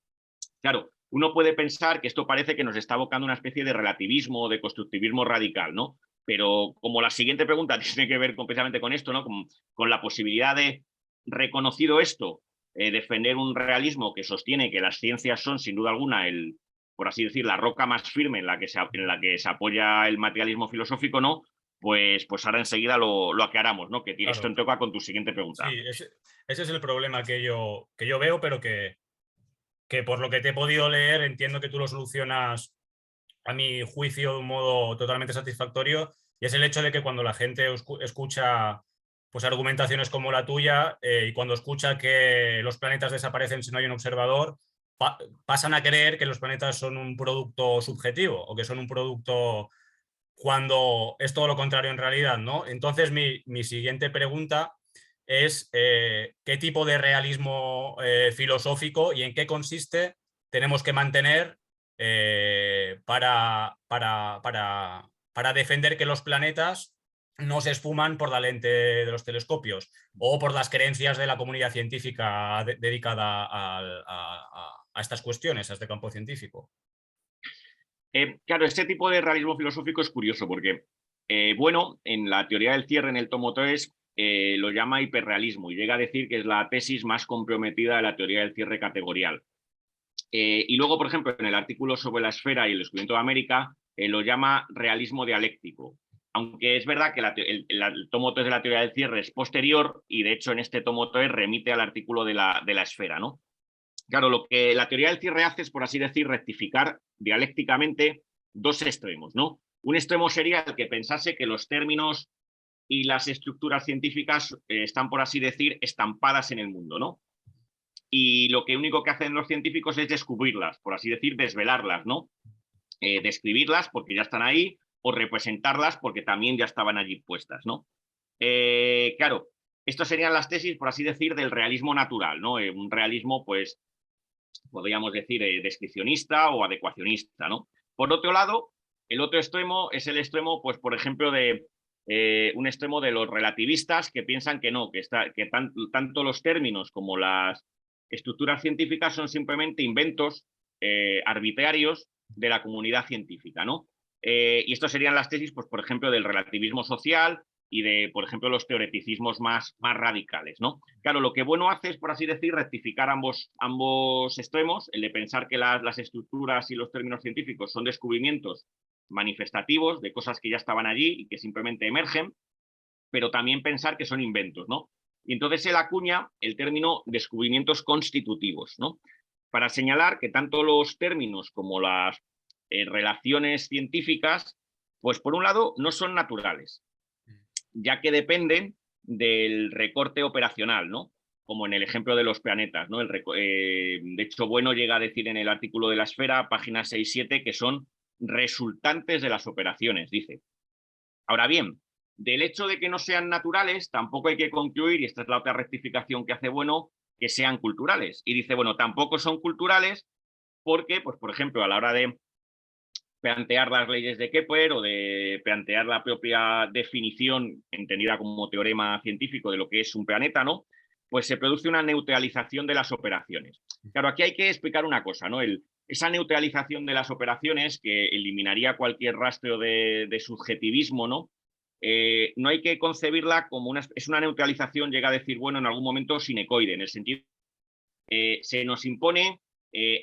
Claro, uno puede pensar que esto parece que nos está abocando una especie de relativismo o de constructivismo radical, ¿no? Pero como la siguiente pregunta tiene que ver precisamente con esto, ¿no? Con la posibilidad de, reconocido esto, defender un realismo que sostiene que las ciencias son, sin duda alguna, por así decir, la roca más firme en la que se apoya el materialismo filosófico, ¿no? Pues ahora enseguida lo aclaramos, ¿no? Que esto Claro, toca con tu siguiente pregunta. sí, ese es el problema que yo veo, pero que por lo que te he podido leer entiendo que tú lo solucionas a mi juicio de un modo totalmente satisfactorio, y es el hecho de que cuando la gente escucha pues argumentaciones como la tuya y cuando escucha que los planetas desaparecen si no hay un observador, pasan a creer que los planetas son un producto subjetivo o que son un producto cuando es todo lo contrario en realidad, ¿no? Entonces mi siguiente pregunta es ¿qué tipo de realismo filosófico y en qué consiste tenemos que mantener para defender que los planetas no se esfuman por la lente de los telescopios o por las creencias de la comunidad científica dedicada a estas cuestiones, a este campo científico? Claro, este tipo de realismo filosófico es curioso porque, bueno, en la teoría del cierre, en el tomo 3, lo llama hiperrealismo y llega a decir que es la tesis más comprometida de la teoría del cierre categorial. Y luego, por ejemplo, en el artículo sobre la esfera y el descubrimiento de América, lo llama realismo dialéctico. Aunque es verdad que el tomo 3 de la teoría del cierre es posterior y, de hecho, en este tomo 3 remite al artículo de la esfera, ¿no? Claro, lo que la teoría del cierre hace es, por así decir, rectificar dialécticamente dos extremos, ¿no? Un extremo sería el que pensase que los términos y las estructuras científicas están, por así decir, estampadas en el mundo, ¿no? Y lo que único que hacen los científicos es descubrirlas, por así decir, desvelarlas, ¿no? Describirlas porque ya están ahí o representarlas porque también ya estaban allí puestas, ¿no? Claro, estas serían las tesis, por así decir, del realismo natural, ¿no? Un realismo, pues, podríamos decir, descripcionista o adecuacionista, ¿no? Por otro lado, el otro extremo es el extremo, pues, por ejemplo, de un extremo de los relativistas que piensan que no, que tanto los términos como las estructuras científicas son simplemente inventos arbitrarios de la comunidad científica, ¿no? Y estas serían las tesis, pues, por ejemplo, del relativismo social y de, por ejemplo, los teoreticismos más radicales, ¿no? Claro, lo que bueno hace es, por así decir, rectificar ambos extremos, el de pensar que las estructuras y los términos científicos son descubrimientos manifestativos de cosas que ya estaban allí y que simplemente emergen, pero también pensar que son inventos, ¿no? Y entonces él acuña el término descubrimientos constitutivos, ¿no? Para señalar que tanto los términos como las relaciones científicas, pues por un lado no son naturales, ya que dependen del recorte operacional, ¿no? Como en el ejemplo de los planetas, ¿no? De hecho, Bueno llega a decir en el artículo de la esfera, páginas 6-7, que son resultantes de las operaciones, dice. Ahora bien, del hecho de que no sean naturales, tampoco hay que concluir, y esta es la otra rectificación que hace Bueno, que sean culturales. Y dice, bueno, tampoco son culturales porque, pues, por ejemplo, a la hora de plantear las leyes de Kepler o de plantear la propia definición entendida como teorema científico de lo que es un planeta, ¿no? Pues se produce una neutralización de las operaciones. Claro, aquí hay que explicar una cosa, ¿no? Esa neutralización de las operaciones que eliminaría cualquier rastro de subjetivismo, ¿no? No hay que concebirla como es una neutralización, llega a decir, bueno, en algún momento sinecoide, en el sentido se nos impone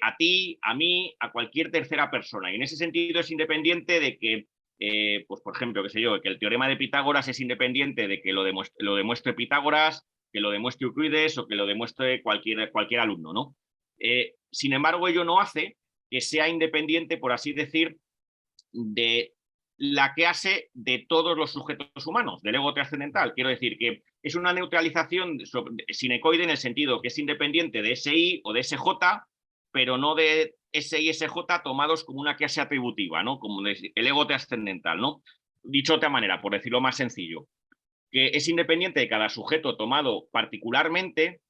a ti, a mí, a cualquier tercera persona. Y en ese sentido es independiente de que, pues por ejemplo, qué sé yo, que el teorema de Pitágoras es independiente de que lo demuestre Pitágoras, que lo demuestre Euclides o que lo demuestre cualquier alumno, ¿no? Sin embargo, ello no hace que sea independiente, por así decir, de la que hace de todos los sujetos humanos, del ego trascendental. Quiero decir que es una neutralización sinecoide en el sentido que es independiente de SI o de SJ, pero no de S y SJ tomados como una clase atributiva, ¿no? Como el ego trascendental, ¿no? Dicho de otra manera, por decirlo más sencillo, que es independiente de cada sujeto tomado particularmente,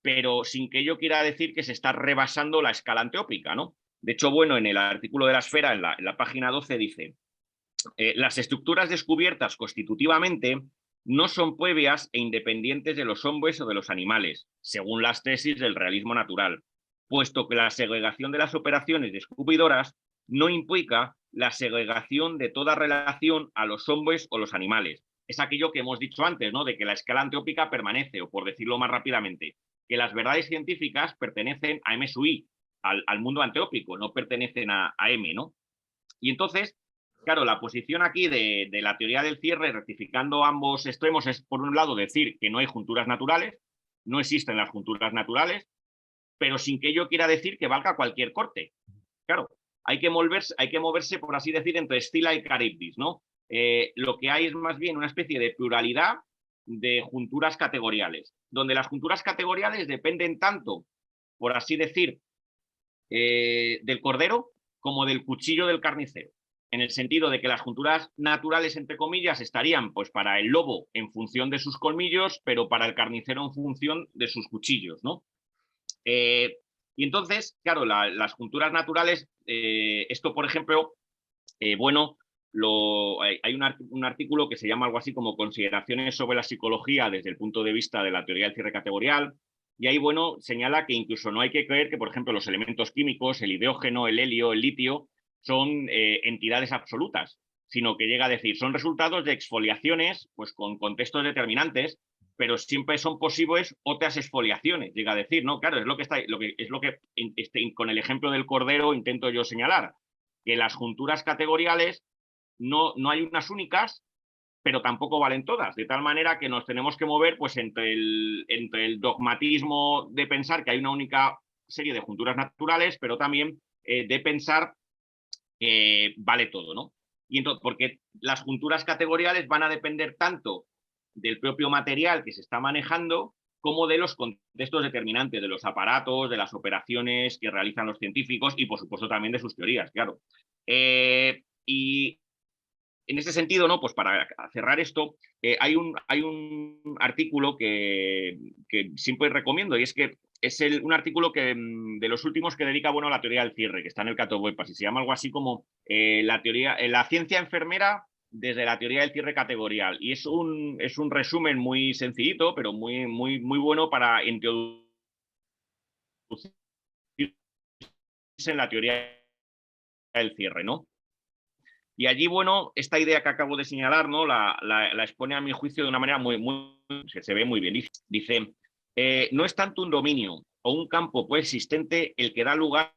pero sin que ello quiera decir que se está rebasando la escala anteópica, ¿no? De hecho, bueno, en el artículo de la Esfera, en la página 12, dice: las estructuras descubiertas constitutivamente no son propias e independientes de los hombres o de los animales, según las tesis del realismo natural, puesto que la segregación de las operaciones descubridoras no implica la segregación de toda relación a los hombres o los animales. Es aquello que hemos dicho antes, ¿no? De que la escala antrópica permanece, o por decirlo más rápidamente, que las verdades científicas pertenecen a M sub I, al mundo antrópico, no pertenecen a M, ¿no? Y entonces, claro, la posición aquí de la teoría del cierre, rectificando ambos extremos, es por un lado decir que no hay junturas naturales, no existen las junturas naturales, pero sin que ello quiera decir que valga cualquier corte. Claro, hay que moverse, por así decir, entre Stila y Charybdis, ¿no? Lo que hay es más bien una especie de pluralidad de junturas categoriales, donde las junturas categoriales dependen tanto, por así decir, del cordero como del cuchillo del carnicero, en el sentido de que las junturas naturales, entre comillas, estarían pues para el lobo en función de sus colmillos, pero para el carnicero en función de sus cuchillos, ¿no? Y entonces, claro, las junturas naturales, esto, por ejemplo, bueno, hay un artículo que se llama algo así como Consideraciones sobre la psicología desde el punto de vista de la teoría del cierre categorial, y ahí, bueno, señala que incluso no hay que creer que, por ejemplo, los elementos químicos, el hidrógeno, el helio, el litio, son entidades absolutas, sino que llega a decir, son resultados de exfoliaciones pues, con contextos determinantes, pero siempre son posibles otras exfoliaciones, llega a decir, ¿no? Claro, es lo que con el ejemplo del cordero intento yo señalar, que las junturas categoriales no hay unas únicas, pero tampoco valen todas, de tal manera que nos tenemos que mover pues, entre el dogmatismo de pensar que hay una única serie de junturas naturales, pero también de pensar que vale todo, ¿no? Y entonces, porque las junturas categoriales van a depender tanto del propio material que se está manejando como de los contextos determinantes, de los aparatos, de las operaciones que realizan los científicos y, por supuesto, también de sus teorías, claro. Y en ese sentido, ¿no? Pues para cerrar esto, hay un artículo que siempre recomiendo, y es que es un artículo que, de los últimos que dedica, bueno, a la teoría del cierre, que está en el Cato Web, y se llama algo así como la ciencia enfermera desde la teoría del cierre categorial. Y es un resumen muy sencillito, pero muy bueno para introducirse en la teoría del cierre, ¿no? Y allí, bueno, esta idea que acabo de señalar, ¿no? La expone a mi juicio de una manera que se ve muy bien. Dice, no es tanto un dominio o un campo coexistente el que da lugar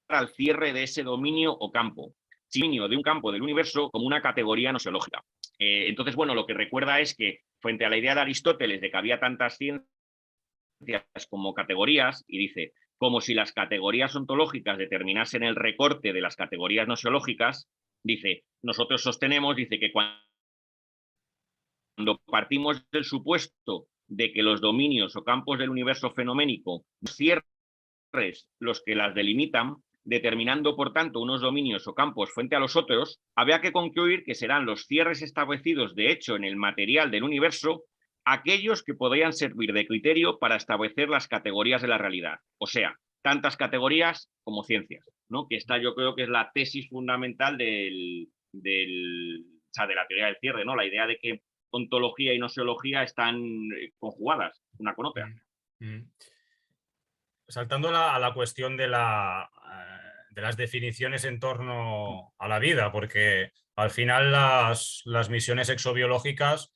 al cierre de ese dominio o campo, sino de un campo del universo como una categoría noseológica. Entonces, bueno, lo que recuerda es que frente a la idea de Aristóteles de que había tantas ciencias como categorías, y dice, como si las categorías ontológicas determinasen el recorte de las categorías noseológicas, dice, nosotros sostenemos, dice que cuando partimos del supuesto de que los dominios o campos del universo fenoménico cierres los que las delimitan, determinando por tanto unos dominios o campos frente a los otros, había que concluir que serán los cierres establecidos de hecho en el material del universo aquellos que podrían servir de criterio para establecer las categorías de la realidad. O sea, tantas categorías como ciencias, ¿no? Que esta yo creo que es la tesis fundamental de la teoría del cierre, ¿no? La idea de que ontología y noseología están conjugadas una con otra. Saltando a la cuestión de las definiciones en torno a la vida, porque al final las misiones exobiológicas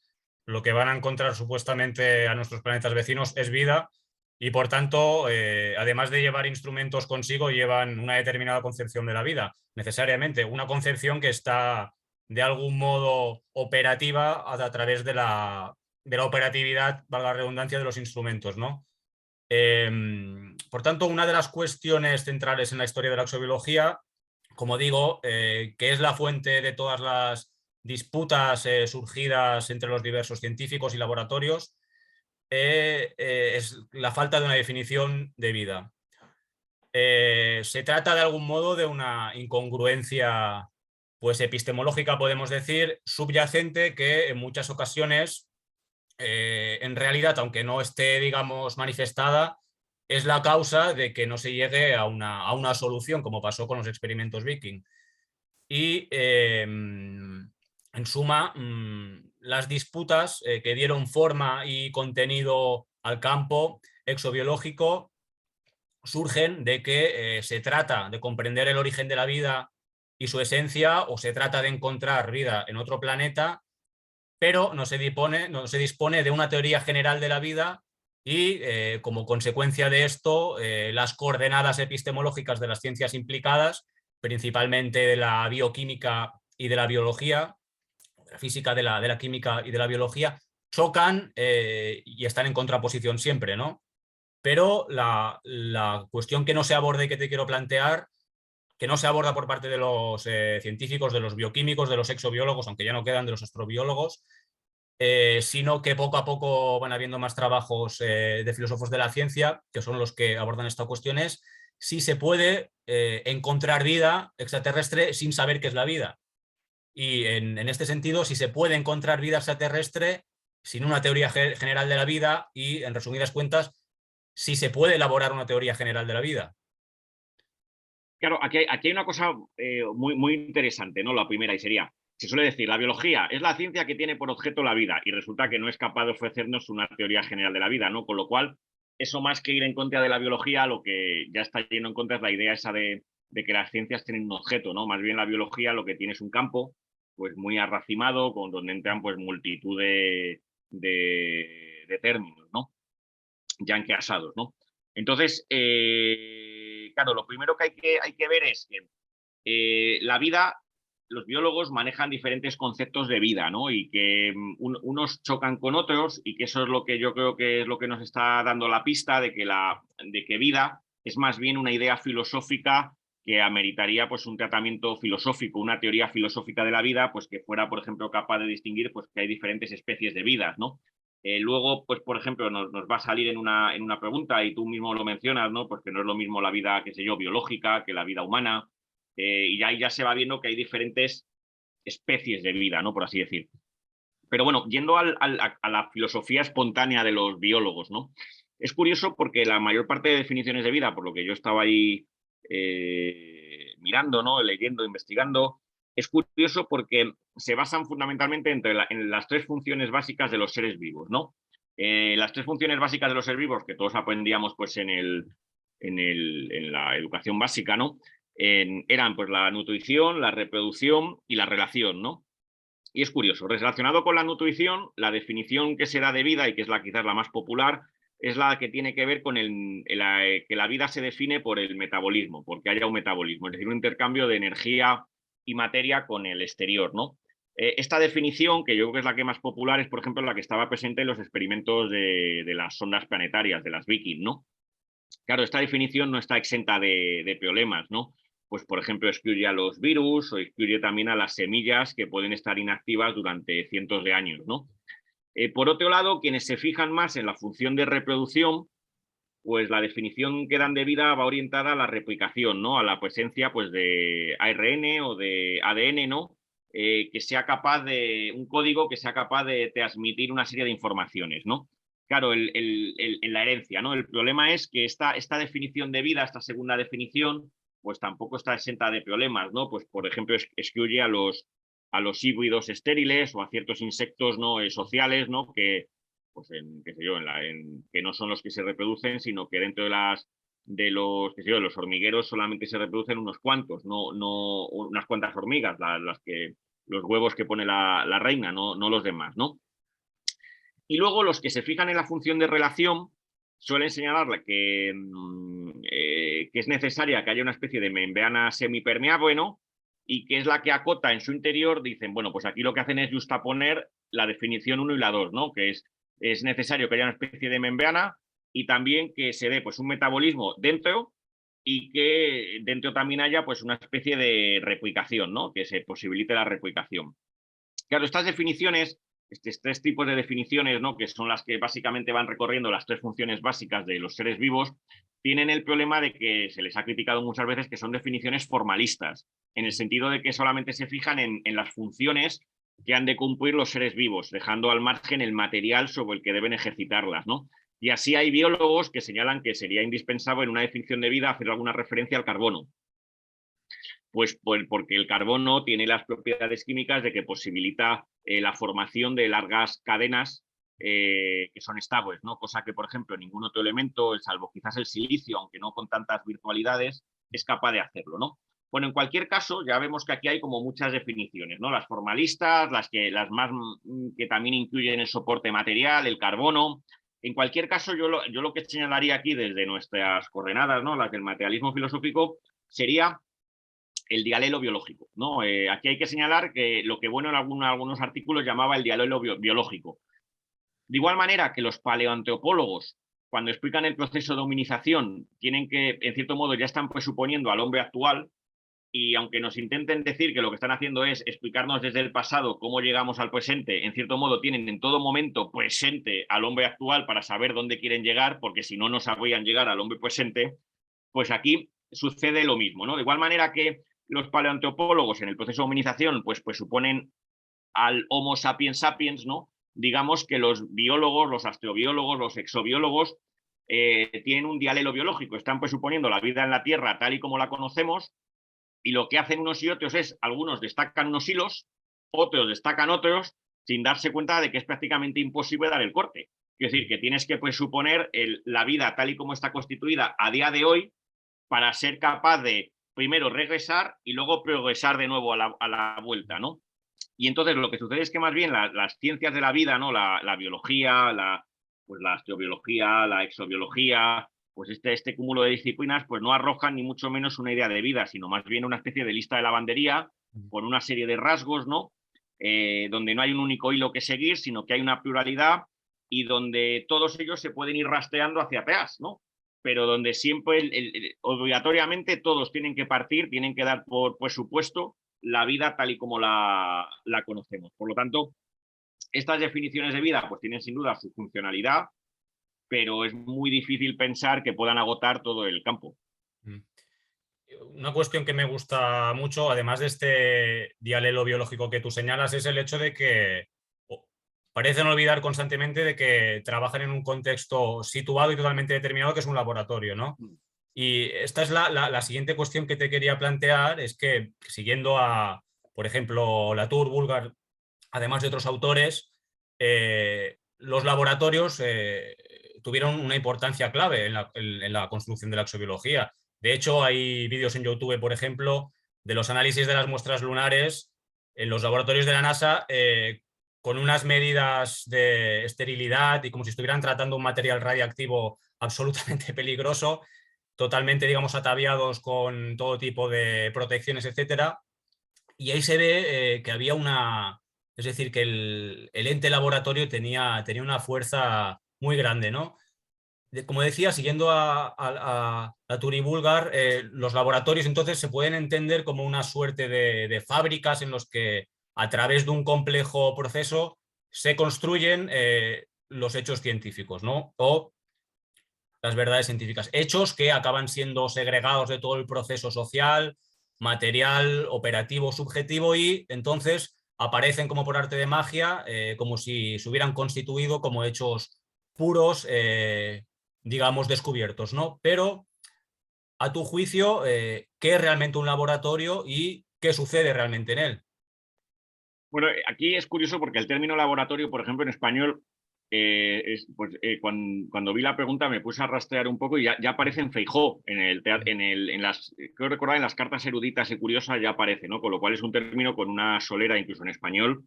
lo que van a encontrar supuestamente a nuestros planetas vecinos es vida y por tanto, además de llevar instrumentos consigo, llevan una determinada concepción de la vida, necesariamente una concepción que está de algún modo operativa a través de la operatividad, valga la redundancia, de los instrumentos, ¿no? Por tanto, una de las cuestiones centrales en la historia de la exobiología, como digo, que es la fuente de todas las disputas surgidas entre los diversos científicos y laboratorios, es la falta de una definición de vida. Se trata de algún modo de una incongruencia pues, epistemológica, podemos decir, subyacente que en muchas ocasiones, en realidad, aunque no esté, digamos, manifestada, es la causa de que no se llegue a una solución, como pasó con los experimentos Viking. Y en suma, las disputas que dieron forma y contenido al campo exobiológico surgen de que se trata de comprender el origen de la vida y su esencia, o se trata de encontrar vida en otro planeta, pero no se dispone de una teoría general de la vida y, como consecuencia de esto, las coordenadas epistemológicas de las ciencias implicadas, principalmente de la bioquímica y de la biología, de la física, de la química y de la biología, chocan y están en contraposición siempre, ¿no? Pero la cuestión que no se aborda y que te quiero plantear, que no se aborda por parte de los científicos, de los bioquímicos, de los exobiólogos, aunque ya no quedan, de los astrobiólogos, sino que poco a poco van habiendo más trabajos de filósofos de la ciencia, que son los que abordan esta cuestión, es si se puede encontrar vida extraterrestre sin saber qué es la vida. Y en este sentido, si se puede encontrar vida extraterrestre sin una teoría general de la vida y, en resumidas cuentas, si se puede elaborar una teoría general de la vida. Claro, aquí hay una cosa muy interesante, ¿no? La primera, y sería, se suele decir, la biología es la ciencia que tiene por objeto la vida, y resulta que no es capaz de ofrecernos una teoría general de la vida, ¿no? Con lo cual, eso más que ir en contra de la biología, lo que ya está yendo en contra es la idea esa de que las ciencias tienen un objeto, ¿no? Más bien la biología lo que tiene es un campo, pues muy arracimado, con donde entran pues multitud de términos, ¿no? Ya encasados, ¿no? Entonces, claro, lo primero que hay que ver es que la vida, los biólogos manejan diferentes conceptos de vida, ¿no? Y que unos chocan con otros, y que eso es lo que yo creo que es lo que nos está dando la pista de que vida es más bien una idea filosófica que ameritaría pues un tratamiento filosófico, una teoría filosófica de la vida, pues que fuera, por ejemplo, capaz de distinguir pues que hay diferentes especies de vidas, ¿no? Luego, pues, por ejemplo, nos va a salir en una pregunta, y tú mismo lo mencionas, ¿no? Pues que no es lo mismo la vida, qué sé yo, biológica que la vida humana, y ahí ya se va viendo que hay diferentes especies de vida, ¿no? Por así decir. Pero bueno, yendo a la filosofía espontánea de los biólogos, ¿no? Es curioso porque la mayor parte de definiciones de vida, por lo que yo estaba ahí mirando, ¿no? Leyendo, investigando, es curioso porque se basan fundamentalmente en las tres funciones básicas de los seres vivos, ¿no? Las tres funciones básicas de los seres vivos que todos aprendíamos pues en la educación básica, ¿no? Eran pues la nutrición, la reproduccción y la relación, ¿no? Y es curioso, relacionado con la nutrición, la definición que se da de vida, y que es quizás la más popular, es la que tiene que ver con que la vida se define por el metabolismo, porque haya un metabolismo, es decir, un intercambio de energía y materia con el exterior, ¿no? Esta definición, que yo creo que es la que más popular, es, por ejemplo, la que estaba presente en los experimentos de las sondas planetarias, de las Viking, ¿no? Claro, esta definición no está exenta de problemas, ¿no? Pues, por ejemplo, excluye a los virus, o excluye también a las semillas que pueden estar inactivas durante cientos de años, ¿no? Por otro lado, quienes se fijan más en la función de reproducción, pues la definición que dan de vida va orientada a la replicación, ¿no? A la presencia pues, de ARN o de ADN, ¿no? Que sea capaz un código que sea capaz de transmitir una serie de informaciones, ¿no? Claro, en la herencia, ¿no? El problema es que esta definición de vida, esta segunda definición, pues tampoco está exenta de problemas, ¿no? Pues, por ejemplo, excluye a los híbridos estériles o a ciertos insectos no sociales, ¿no? Que, pues qué sé yo, que no son los que se reproducen, sino que dentro de los, qué sé yo, de los hormigueros solamente se reproducen unos cuantos, no unas cuantas hormigas, los huevos que pone la reina, no los demás, ¿no? Y luego los que se fijan en la función de relación suelen señalarle que es necesaria que haya una especie de membrana semipermeable, ¿no? Y que es la que acota en su interior, dicen, bueno, pues aquí lo que hacen es justaponer la definición 1 y la 2, ¿no? Que es necesario que haya una especie de membrana, y también que se dé pues un metabolismo dentro, y que dentro también haya pues una especie de replicación, ¿no? Que se posibilite la replicación. Claro, estas definiciones, estos tres tipos de definiciones, ¿no? Que son las que básicamente van recorriendo las tres funciones básicas de los seres vivos, tienen el problema de que se les ha criticado muchas veces que son definiciones formalistas, en el sentido de que solamente se fijan en las funciones que han de cumplir los seres vivos, dejando al margen el material sobre el que deben ejercitarlas, ¿no? Y así hay biólogos que señalan que sería indispensable en una definición de vida hacer alguna referencia al carbono. Pues porque el carbono tiene las propiedades químicas de que posibilita la formación de largas cadenas que son estables, ¿no? Cosa que, por ejemplo, ningún otro elemento, salvo quizás el silicio, aunque no con tantas virtualidades, es capaz de hacerlo, ¿no? Bueno, en cualquier caso, ya vemos que aquí hay como muchas definiciones, ¿no? Las formalistas, las más que también incluyen el soporte material, el carbono. En cualquier caso, yo lo que señalaría aquí desde nuestras coordenadas, ¿no? Las del materialismo filosófico, sería el dialelo biológico, ¿no? Aquí hay que señalar que lo que bueno en algunos artículos llamaba el dialelo biológico. De igual manera que los paleoantropólogos, cuando explican el proceso de hominización, tienen que, en cierto modo, ya están presuponiendo al hombre actual, y aunque nos intenten decir que lo que están haciendo es explicarnos desde el pasado cómo llegamos al presente, en cierto modo tienen en todo momento presente al hombre actual para saber dónde quieren llegar, porque si no, no sabrían llegar al hombre presente, pues aquí sucede lo mismo, ¿no? De igual manera que los paleoantropólogos en el proceso de hominización pues suponen al Homo sapiens sapiens, ¿no? Digamos que los biólogos, los astrobiólogos, los exobiólogos tienen un dialelo biológico, están presuponiendo la vida en la Tierra tal y como la conocemos, y lo que hacen unos y otros es, algunos destacan unos hilos, otros destacan otros, sin darse cuenta de que es prácticamente imposible dar el corte. Es decir, que tienes que presuponer la vida tal y como está constituida a día de hoy para ser capaz de primero regresar y luego progresar de nuevo a la vuelta, ¿no? Y entonces lo que sucede es que más bien las ciencias de la vida, ¿no? La biología, pues la astrobiología, la exobiología, pues este cúmulo de disciplinas pues no arrojan ni mucho menos una idea de vida, sino más bien una especie de lista de lavandería con una serie de rasgos, ¿no? Donde no hay un único hilo que seguir, sino que hay una pluralidad y donde todos ellos se pueden ir rastreando hacia atrás, ¿no? Pero donde siempre, obligatoriamente, todos tienen que partir, tienen que dar por supuesto la vida tal y como la conocemos. Por lo tanto, estas definiciones de vida pues tienen sin duda su funcionalidad, pero es muy difícil pensar que puedan agotar todo el campo. Una cuestión que me gusta mucho, además de este dialelo biológico que tú señalas, es el hecho de que parecen olvidar constantemente de que trabajan en un contexto situado y totalmente determinado, que es un laboratorio, ¿no? Y esta es la siguiente cuestión que te quería plantear, es que siguiendo a, por ejemplo, Latour, Bulgar, además de otros autores, los laboratorios tuvieron una importancia clave en la construcción de la exobiología. De hecho, hay vídeos en YouTube, por ejemplo, de los análisis de las muestras lunares en los laboratorios de la NASA con unas medidas de esterilidad y como si estuvieran tratando un material radiactivo absolutamente peligroso, totalmente, digamos, ataviados con todo tipo de protecciones, etcétera. Y ahí se ve que había una... Es decir, que el ente laboratorio tenía una fuerza muy grande, ¿no? Como decía, siguiendo a Turi Bulgar, los laboratorios entonces se pueden entender como una suerte de fábricas en los que a través de un complejo proceso se construyen los hechos científicos, ¿no? O las verdades científicas. Hechos que acaban siendo segregados de todo el proceso social, material, operativo, subjetivo y entonces aparecen como por arte de magia, como si se hubieran constituido como hechos puros, digamos, descubiertos, ¿no? Pero, a tu juicio, ¿qué es realmente un laboratorio y qué sucede realmente en él? Bueno, aquí es curioso porque el término laboratorio, por ejemplo, en español, cuando vi la pregunta me puse a rastrear un poco y ya aparece en Feijó, creo recordar en las cartas eruditas y curiosas ya aparece, ¿no? Con lo cual es un término con una solera, incluso en español,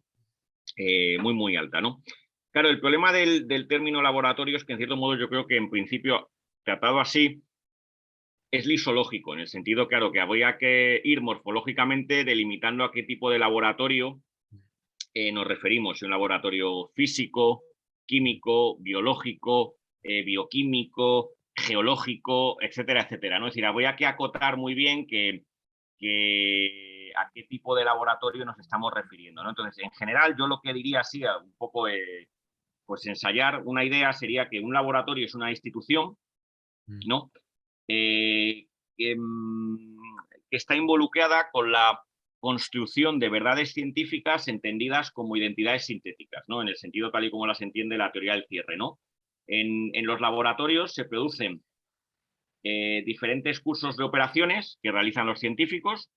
muy, muy alta, ¿no? Claro, el problema del término laboratorio es que, en cierto modo, yo creo que en principio, tratado así, es lisológico, en el sentido, claro, que habría que ir morfológicamente delimitando a qué tipo de laboratorio nos referimos, si un laboratorio físico, químico, biológico, bioquímico, geológico, etcétera, etcétera, ¿no? Es decir, habría que acotar muy bien a qué tipo de laboratorio nos estamos refiriendo, ¿no? Entonces, en general, yo lo que diría así, un poco, pues ensayar una idea sería que un laboratorio es una institución, ¿no? Que está involucrada con la construcción de verdades científicas entendidas como identidades sintéticas, ¿no? En el sentido tal y como las entiende la teoría del cierre, ¿no? En los laboratorios se producen diferentes cursos de operaciones que realizan los científicos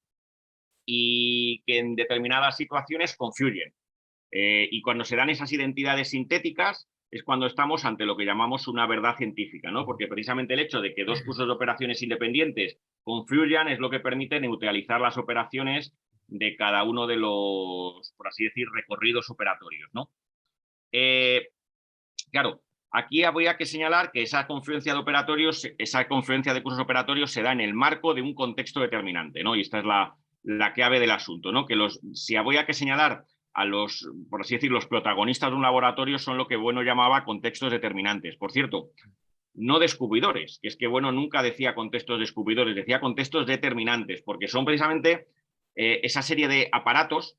y que en determinadas situaciones confluyen. Y cuando se dan esas identidades sintéticas es cuando estamos ante lo que llamamos una verdad científica, ¿no? Porque precisamente el hecho de que dos cursos de operaciones independientes confluyan es lo que permite neutralizar las operaciones de cada uno de los, por así decir, recorridos operatorios, ¿no? Claro, aquí habría que señalar que esa confluencia de operatorios, esa confluencia de cursos operatorios se da en el marco de un contexto determinante, ¿no? Y esta es la clave del asunto, ¿no? Que si habría que señalar a los, por así decir, los protagonistas de un laboratorio son lo que Bueno llamaba contextos determinantes. Por cierto, no descubridores, que es que Bueno nunca decía contextos descubridores, decía contextos determinantes, porque son precisamente esa serie de aparatos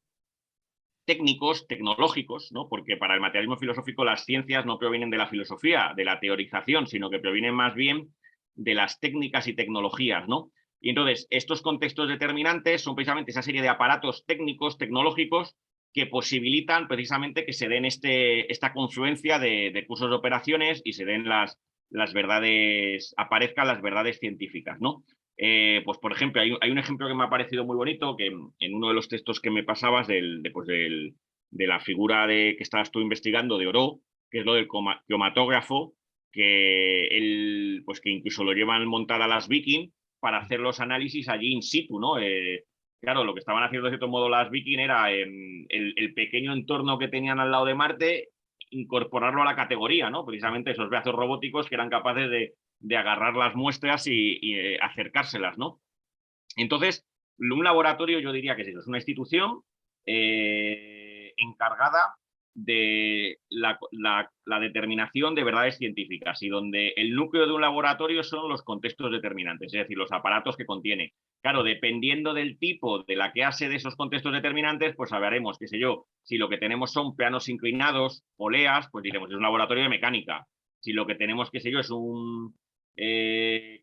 técnicos, tecnológicos, ¿no? Porque para el materialismo filosófico las ciencias no provienen de la filosofía, de la teorización, sino que provienen más bien de las técnicas y tecnologías, ¿no? Y entonces, estos contextos determinantes son precisamente esa serie de aparatos técnicos, tecnológicos, que posibilitan precisamente que se den esta confluencia de cursos de operaciones y se den las verdades, aparezcan las verdades científicas, ¿no? Pues por ejemplo, hay un ejemplo que me ha parecido muy bonito, que en uno de los textos que me pasabas de la figura que estabas tú investigando de Oro, que es lo del cromatógrafo, pues que incluso lo llevan montada las Viking para hacer los análisis allí in situ, ¿no? Claro, lo que estaban haciendo de cierto modo las Viking era el pequeño entorno que tenían al lado de Marte, incorporarlo a la categoría, ¿no? Precisamente esos brazos robóticos que eran capaces de agarrar las muestras y acercárselas, ¿no? Entonces, un laboratorio yo diría que es una institución encargada de la determinación de verdades científicas y donde el núcleo de un laboratorio son los contextos determinantes, es decir, los aparatos que contiene. Claro, dependiendo del tipo de la clase de esos contextos determinantes, pues sabremos, qué sé yo, si lo que tenemos son planos inclinados, poleas, pues diremos, es un laboratorio de mecánica. Si lo que tenemos, qué sé yo, es un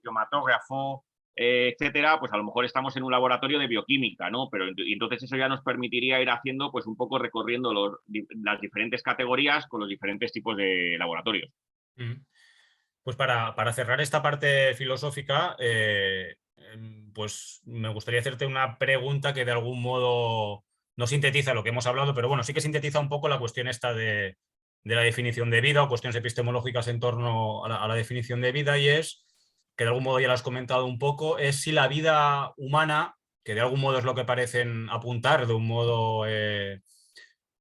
cromatógrafo, etcétera, pues a lo mejor estamos en un laboratorio de bioquímica, ¿no? Pero y entonces eso ya nos permitiría ir haciendo, pues un poco recorriendo las diferentes categorías con los diferentes tipos de laboratorios. Pues para cerrar esta parte filosófica, pues me gustaría hacerte una pregunta que de algún modo no sintetiza lo que hemos hablado, pero bueno, sí que sintetiza un poco la cuestión esta de la definición de vida o cuestiones epistemológicas en torno a la definición de vida, y es, que de algún modo ya lo has comentado un poco, es si la vida humana, que de algún modo es lo que parecen apuntar de un modo,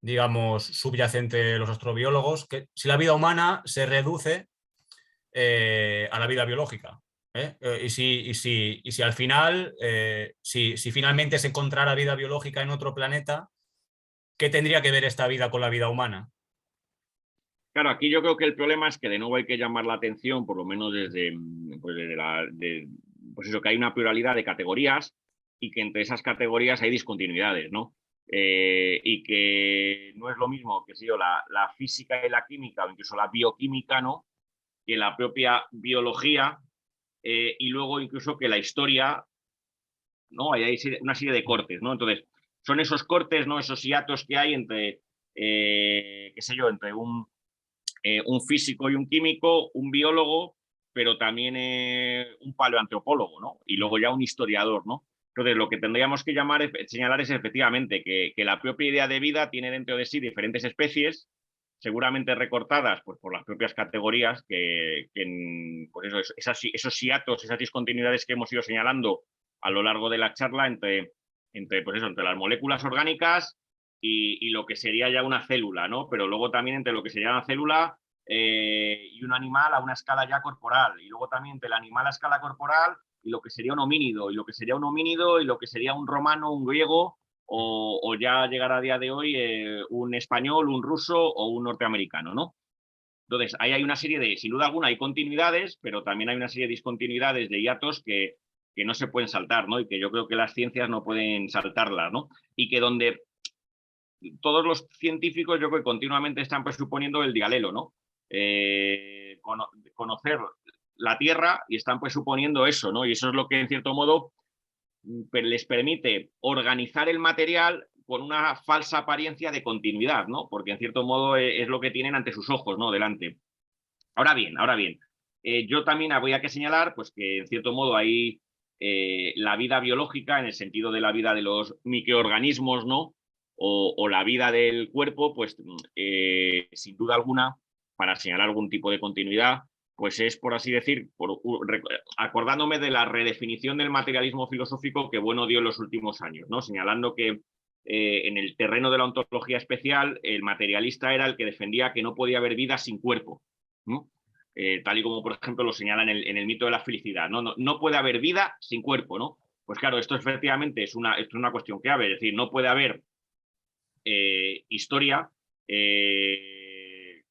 digamos, subyacente los astrobiólogos, que si la vida humana se reduce a la vida biológica. Y si al final, si finalmente se encontrara vida biológica en otro planeta, ¿qué tendría que ver esta vida con la vida humana? Claro, aquí yo creo que el problema es que de nuevo hay que llamar la atención, por lo menos pues pues eso, que hay una pluralidad de categorías y que entre esas categorías hay discontinuidades, ¿no? Y que no es lo mismo que si yo la física y la química o incluso la bioquímica, ¿no? Que la propia biología y luego incluso que la historia, ¿no? Hay una serie de cortes, ¿no? Entonces, son esos cortes, ¿no? Esos hiatos que hay entre, qué sé yo, entre un físico y un químico, un biólogo, pero también un paleoantropólogo, ¿no? Y luego ya un historiador, ¿no? Entonces, lo que tendríamos que señalar es efectivamente que la propia idea de vida tiene dentro de sí diferentes especies, seguramente recortadas pues, por las propias categorías, pues eso, esos hiatos, esas discontinuidades que hemos ido señalando a lo largo de la charla pues eso, entre las moléculas orgánicas y lo que sería ya una célula, ¿no? Pero luego también entre lo que sería una célula y un animal a una escala ya corporal, y luego también entre el animal a escala corporal y lo que sería un homínido, y lo que sería un homínido y lo que sería un romano, un griego, o ya llegar a día de hoy un español, un ruso o un norteamericano, ¿no? Entonces, ahí hay una serie de, sin duda alguna, hay continuidades, pero también hay una serie de discontinuidades, de hiatos que no se pueden saltar, ¿no? Y que yo creo que las ciencias no pueden saltarlas, ¿no? Y que donde todos los científicos yo creo que continuamente están presuponiendo el dialelo, ¿no? Conocer la Tierra y están presuponiendo eso, ¿no? Y eso es lo que en cierto modo les permite organizar el material con una falsa apariencia de continuidad, ¿no? Porque en cierto modo es lo que tienen ante sus ojos, ¿no? Delante. Ahora bien, yo también habría que señalar pues, que en cierto modo hay la vida biológica en el sentido de la vida de los microorganismos, ¿no? O la vida del cuerpo, pues sin duda alguna, para señalar algún tipo de continuidad, pues es, por así decir, acordándome de la redefinición del materialismo filosófico que Bueno dio en los últimos años, ¿no? Señalando que en el terreno de la ontología especial, el materialista era el que defendía que no podía haber vida sin cuerpo, ¿no? Tal y como, por ejemplo, lo señala en el mito de la felicidad. No puede haber vida sin cuerpo, ¿no? Pues claro, esto efectivamente es una cuestión clave, es decir, no puede haber historia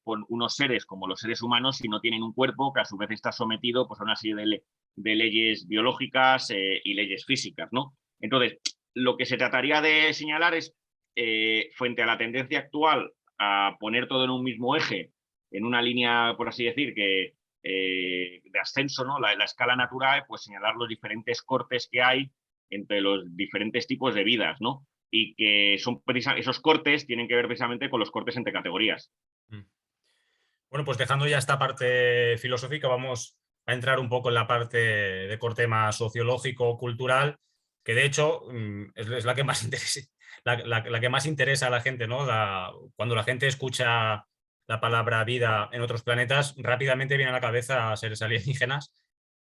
con unos seres como los seres humanos si no tienen un cuerpo que a su vez está sometido pues, a una serie de leyes biológicas y leyes físicas, ¿no? Entonces, lo que se trataría de señalar es, frente a la tendencia actual a poner todo en un mismo eje, en una línea, por así decir, que de ascenso, ¿no? La escala natural, pues señalar los diferentes cortes que hay entre los diferentes tipos de vidas, ¿no? Y que son esos cortes tienen que ver precisamente con los cortes entre categorías. Bueno, pues dejando ya esta parte filosófica, vamos a entrar un poco en la parte de corte más sociológico, cultural, que de hecho es la que más interesa, la que más interesa a la gente, ¿no? Cuando la gente escucha la palabra vida en otros planetas, rápidamente viene a la cabeza seres alienígenas.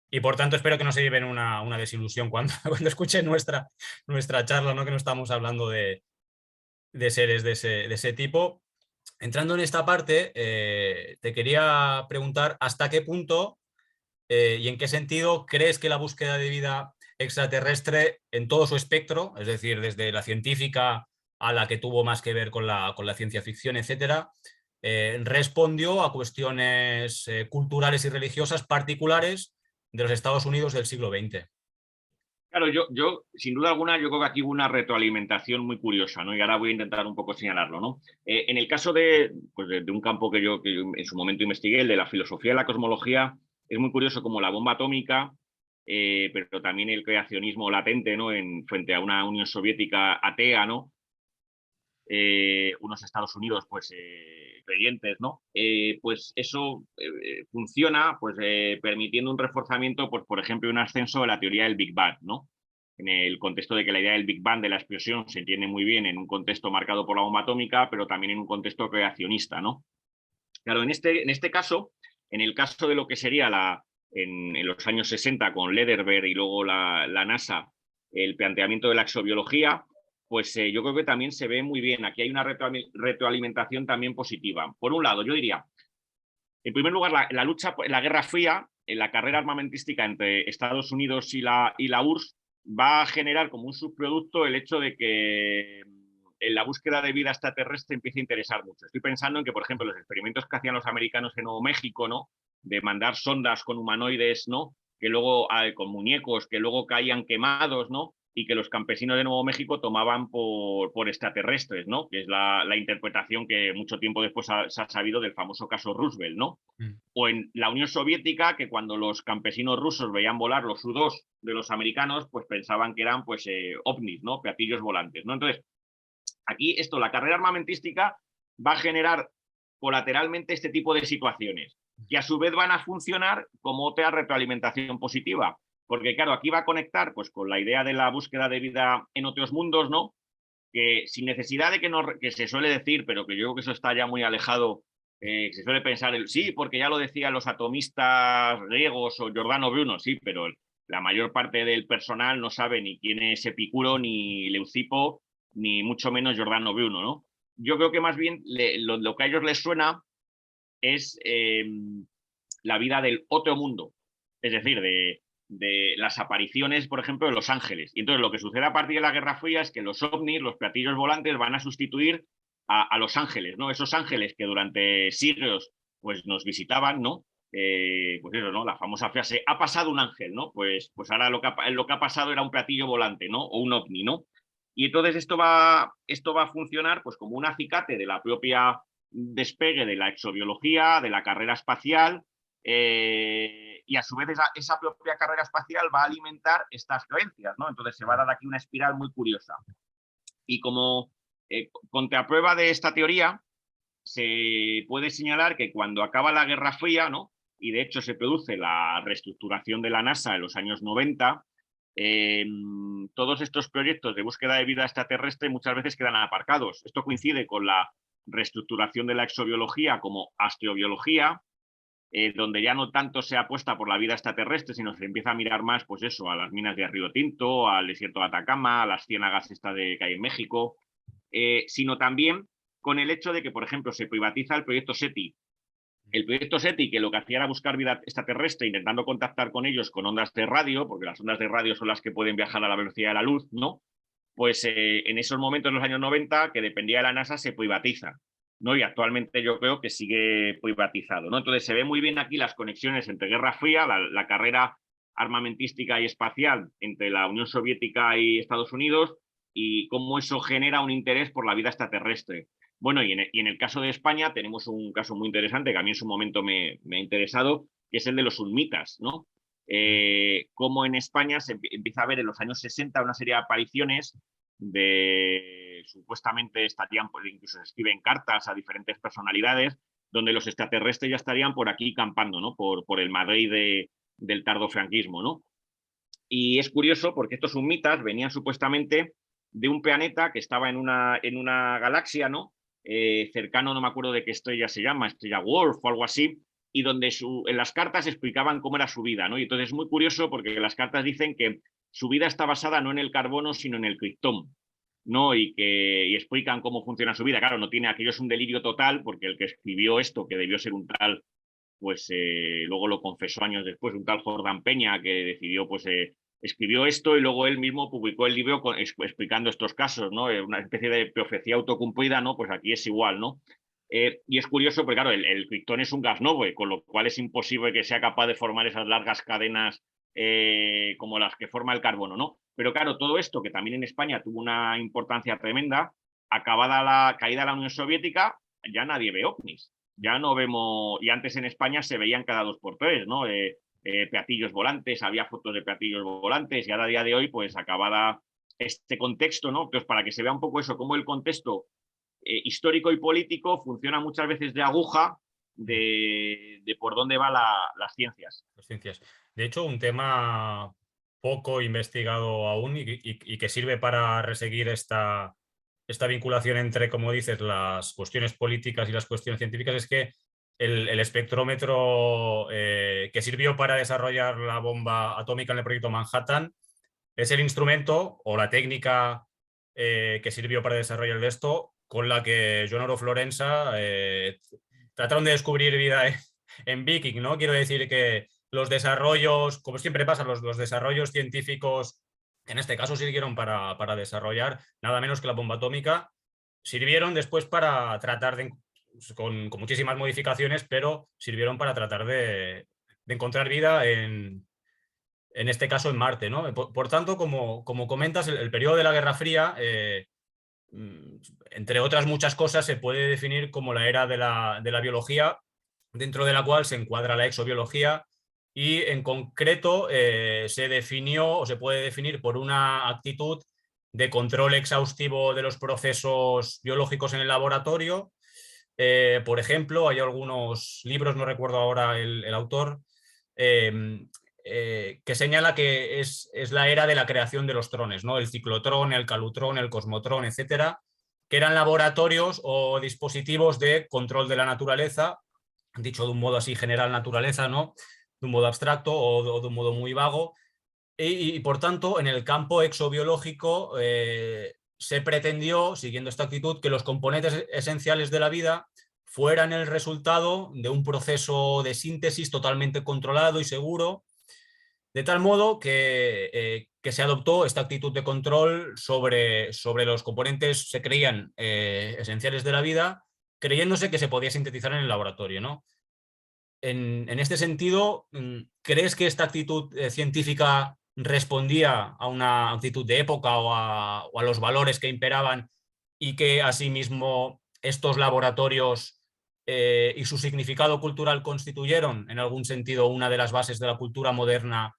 Y por tanto espero que no se lleven una desilusión cuando, cuando escuchen nuestra charla, ¿no? Que no estamos hablando de seres de ese tipo. Entrando en esta parte, te quería preguntar hasta qué punto y en qué sentido crees que la búsqueda de vida extraterrestre en todo su espectro, es decir, desde la científica a la que tuvo más que ver con la ciencia ficción, etcétera, respondió a cuestiones culturales y religiosas particulares de los Estados Unidos del siglo XX. Claro, sin duda alguna, yo creo que aquí hubo una retroalimentación muy curiosa, ¿no? Y ahora voy a intentar un poco señalarlo, ¿no? En el caso pues de un campo que yo en su momento investigué, el de la filosofía y la cosmología, es muy curioso como la bomba atómica, pero también el creacionismo latente, ¿no? Frente a una Unión Soviética atea, ¿no? Unos Estados Unidos pues creyentes, ¿no? Pues eso funciona pues permitiendo un reforzamiento, pues por ejemplo, un ascenso de la teoría del Big Bang, ¿no? En el contexto de que la idea del Big Bang, de la explosión, se entiende muy bien en un contexto marcado por la bomba atómica, pero también en un contexto creacionista, ¿no? Claro, en este caso, en el caso de lo que sería en los años 60 con Lederberg y luego la NASA, el planteamiento de la exobiología, pues yo creo que también se ve muy bien. Aquí hay una retroalimentación también positiva. Por un lado, yo diría, en primer lugar, la lucha, la Guerra Fría, en la carrera armamentística entre Estados Unidos y la URSS, va a generar como un subproducto el hecho de que en la búsqueda de vida extraterrestre empiece a interesar mucho. Estoy pensando en que, por ejemplo, los experimentos que hacían los americanos en Nuevo México, ¿no? De mandar sondas con humanoides, ¿no? Que luego, con muñecos, que luego caían quemados, ¿no? Y que los campesinos de Nuevo México tomaban por extraterrestres, ¿no? Que es la interpretación que mucho tiempo después se ha sabido del famoso caso Roosevelt, ¿no? O en la Unión Soviética, que cuando los campesinos rusos veían volar los U-2 de los americanos, pues pensaban que eran pues ovnis, ¿no? Platillos volantes, ¿no? Entonces, aquí la carrera armamentística va a generar colateralmente este tipo de situaciones, que a su vez van a funcionar como otra retroalimentación positiva. Porque claro, aquí va a conectar pues, con la idea de la búsqueda de vida en otros mundos, ¿no? Que sin necesidad de que se suele decir, pero que yo creo que eso está ya muy alejado, se suele pensar, sí, porque ya lo decían los atomistas griegos o Giordano Bruno, sí, pero la mayor parte del personal no sabe ni quién es Epicuro, ni Leucipo, ni mucho menos Giordano Bruno, ¿no? Yo creo que más bien lo que a ellos les suena es la vida del otro mundo, es decir, de las apariciones, por ejemplo, de los ángeles. Y entonces lo que sucede a partir de la Guerra Fría es que los ovnis, los platillos volantes, van a sustituir a los ángeles, ¿no? Esos ángeles que durante siglos pues, nos visitaban, ¿no? Pues eso, ¿no? La famosa frase, ha pasado un ángel, ¿no? Pues ahora lo que ha pasado era un platillo volante, ¿no? O un ovni, ¿no? Y entonces esto va a funcionar pues como un acicate de la propia despegue de la exobiología, de la carrera espacial, y a su vez esa propia carrera espacial va a alimentar estas creencias, ¿no? Entonces se va a dar aquí una espiral muy curiosa. Y como contraprueba de esta teoría, se puede señalar que cuando acaba la Guerra Fría, ¿no? Y de hecho se produce la reestructuración de la NASA en los años 90, todos estos proyectos de búsqueda de vida extraterrestre muchas veces quedan aparcados. Esto coincide con la reestructuración de la exobiología como astrobiología, donde ya no tanto se apuesta por la vida extraterrestre, sino se empieza a mirar más, pues eso, a las minas de Río Tinto, al desierto de Atacama, a las ciénagas que hay en México, sino también con el hecho de que, por ejemplo, se privatiza el proyecto SETI. El proyecto SETI, que lo que hacía era buscar vida extraterrestre, intentando contactar con ellos con ondas de radio, porque las ondas de radio son las que pueden viajar a la velocidad de la luz, ¿no? Pues en esos momentos, en los años 90, que dependía de la NASA, se privatiza, ¿no? Y actualmente yo creo que sigue privatizado, ¿no? Entonces se ve muy bien aquí las conexiones entre Guerra Fría, la carrera armamentística y espacial entre la Unión Soviética y Estados Unidos, y cómo eso genera un interés por la vida extraterrestre. Bueno, y en el caso de España tenemos un caso muy interesante que a mí en su momento me ha interesado, que es el de los ulmitas, ¿no? Cómo en España se empieza a ver en los años 60 una serie de apariciones de supuestamente estarían, pues incluso se escriben cartas a diferentes personalidades, donde los extraterrestres ya estarían por aquí campando, ¿no? Por el Madrid del tardofranquismo, ¿no? Y es curioso porque estos humitas venían supuestamente de un planeta que estaba en una galaxia, ¿no? Cercano, no me acuerdo de qué estrella se llama, estrella Wolf o algo así, y donde en las cartas explicaban cómo era su vida, ¿no? Y entonces es muy curioso porque las cartas dicen que su vida está basada no en el carbono, sino en el criptón, ¿no? Y explican cómo funciona su vida. Claro, no tiene, aquello es un delirio total, porque el que escribió esto, que debió ser un tal, pues luego lo confesó años después, un tal Jordán Peña, que decidió, pues escribió esto y luego él mismo publicó el libro explicando estos casos, ¿no? Una especie de profecía autocumplida, ¿no? Pues aquí es igual, ¿no? Y es curioso porque, claro, el criptón es un gas noble, con lo cual es imposible que sea capaz de formar esas largas cadenas como las que forma el carbono, ¿no? Pero claro, todo esto, que también en España tuvo una importancia tremenda, acabada la caída de la Unión Soviética, ya nadie ve ovnis. Ya no vemos, y antes en España se veían cada 2 por 3, ¿no? Platillos volantes, había fotos de platillos volantes, y ahora a día de hoy, pues acabada este contexto, ¿no? Pues para que se vea un poco eso, cómo el contexto histórico y político funciona muchas veces de aguja de por dónde van las ciencias. Las ciencias. De hecho, un tema poco investigado aún y que sirve para reseguir esta vinculación entre, como dices, las cuestiones políticas y las cuestiones científicas es que el espectrómetro que sirvió para desarrollar la bomba atómica en el proyecto Manhattan es el instrumento o la técnica que sirvió para desarrollar esto con la que Joan Oro Florensa trataron de descubrir vida en Viking, ¿no? Quiero decir que los desarrollos, como siempre pasa, los desarrollos científicos, en este caso sirvieron para desarrollar nada menos que la bomba atómica, sirvieron después para tratar de, con muchísimas modificaciones, pero sirvieron para tratar de encontrar vida en este caso en Marte, ¿no? Por tanto, como comentas, el periodo de la Guerra Fría, entre otras muchas cosas, se puede definir como la era de la biología, dentro de la cual se encuadra la exobiología y en concreto se definió o se puede definir por una actitud de control exhaustivo de los procesos biológicos en el laboratorio. Por ejemplo, hay algunos libros, no recuerdo ahora el autor, que señala que es la era de la creación de los trones, ¿no? El ciclotrón, el calutrón, el cosmotrón, etcétera, que eran laboratorios o dispositivos de control de la naturaleza, dicho de un modo así general, naturaleza, ¿no? De un modo abstracto o de un modo muy vago. Y por tanto, en el campo exobiológico se pretendió, siguiendo esta actitud, que los componentes esenciales de la vida fueran el resultado de un proceso de síntesis totalmente controlado y seguro, de tal modo que se adoptó esta actitud de control sobre los componentes se creían esenciales de la vida, creyéndose que se podía sintetizar en el laboratorio, ¿no? En este sentido, ¿crees que esta actitud científica respondía a una actitud de época o a los valores que imperaban y que asimismo estos laboratorios y su significado cultural constituyeron en algún sentido una de las bases de la cultura moderna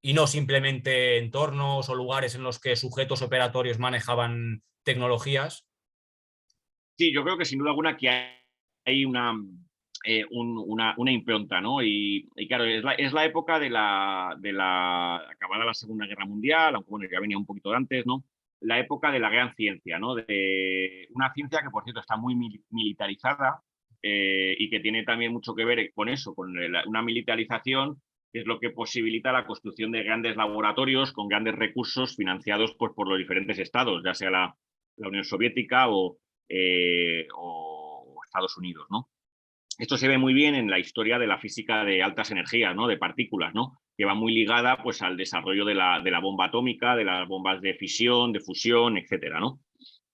y no simplemente entornos o lugares en los que sujetos operatorios manejaban tecnologías? Sí, yo creo que sin duda alguna que hay una impronta, ¿no? Y claro, es la época de la acabada la Segunda Guerra Mundial, aunque bueno, ya venía un poquito de antes, ¿no? La época de la gran ciencia, ¿no? De una ciencia que, por cierto, está muy militarizada y que tiene también mucho que ver con eso, con una militarización que es lo que posibilita la construcción de grandes laboratorios con grandes recursos financiados pues, por los diferentes estados, ya sea la Unión Soviética o Estados Unidos, ¿no? Esto se ve muy bien en la historia de la física de altas energías, ¿no? De partículas, ¿no? Que va muy ligada pues, al desarrollo de la bomba atómica, de las bombas de fisión, de fusión, etcétera, ¿no?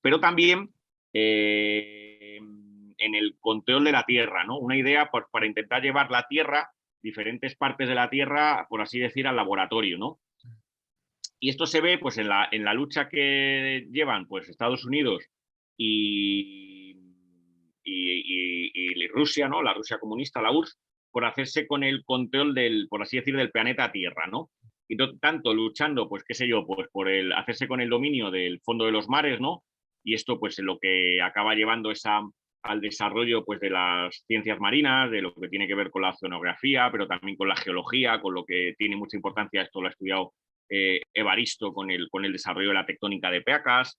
Pero también en el control de la Tierra, ¿no? Una idea para intentar llevar la Tierra, diferentes partes de la Tierra, por así decir, al laboratorio, ¿no? Y esto se ve pues, en la lucha que llevan pues, Estados Unidos y Rusia, ¿no? La Rusia comunista, la URSS, por hacerse con el control del, por así decir, del planeta Tierra, ¿no? Y tanto luchando, pues qué sé yo, pues por hacerse con el dominio del fondo de los mares, ¿no? Y esto, pues, lo que acaba llevando al desarrollo pues, de las ciencias marinas, de lo que tiene que ver con la oceanografía, pero también con la geología, con lo que tiene mucha importancia, esto lo ha estudiado Evaristo con el desarrollo de la tectónica de placas,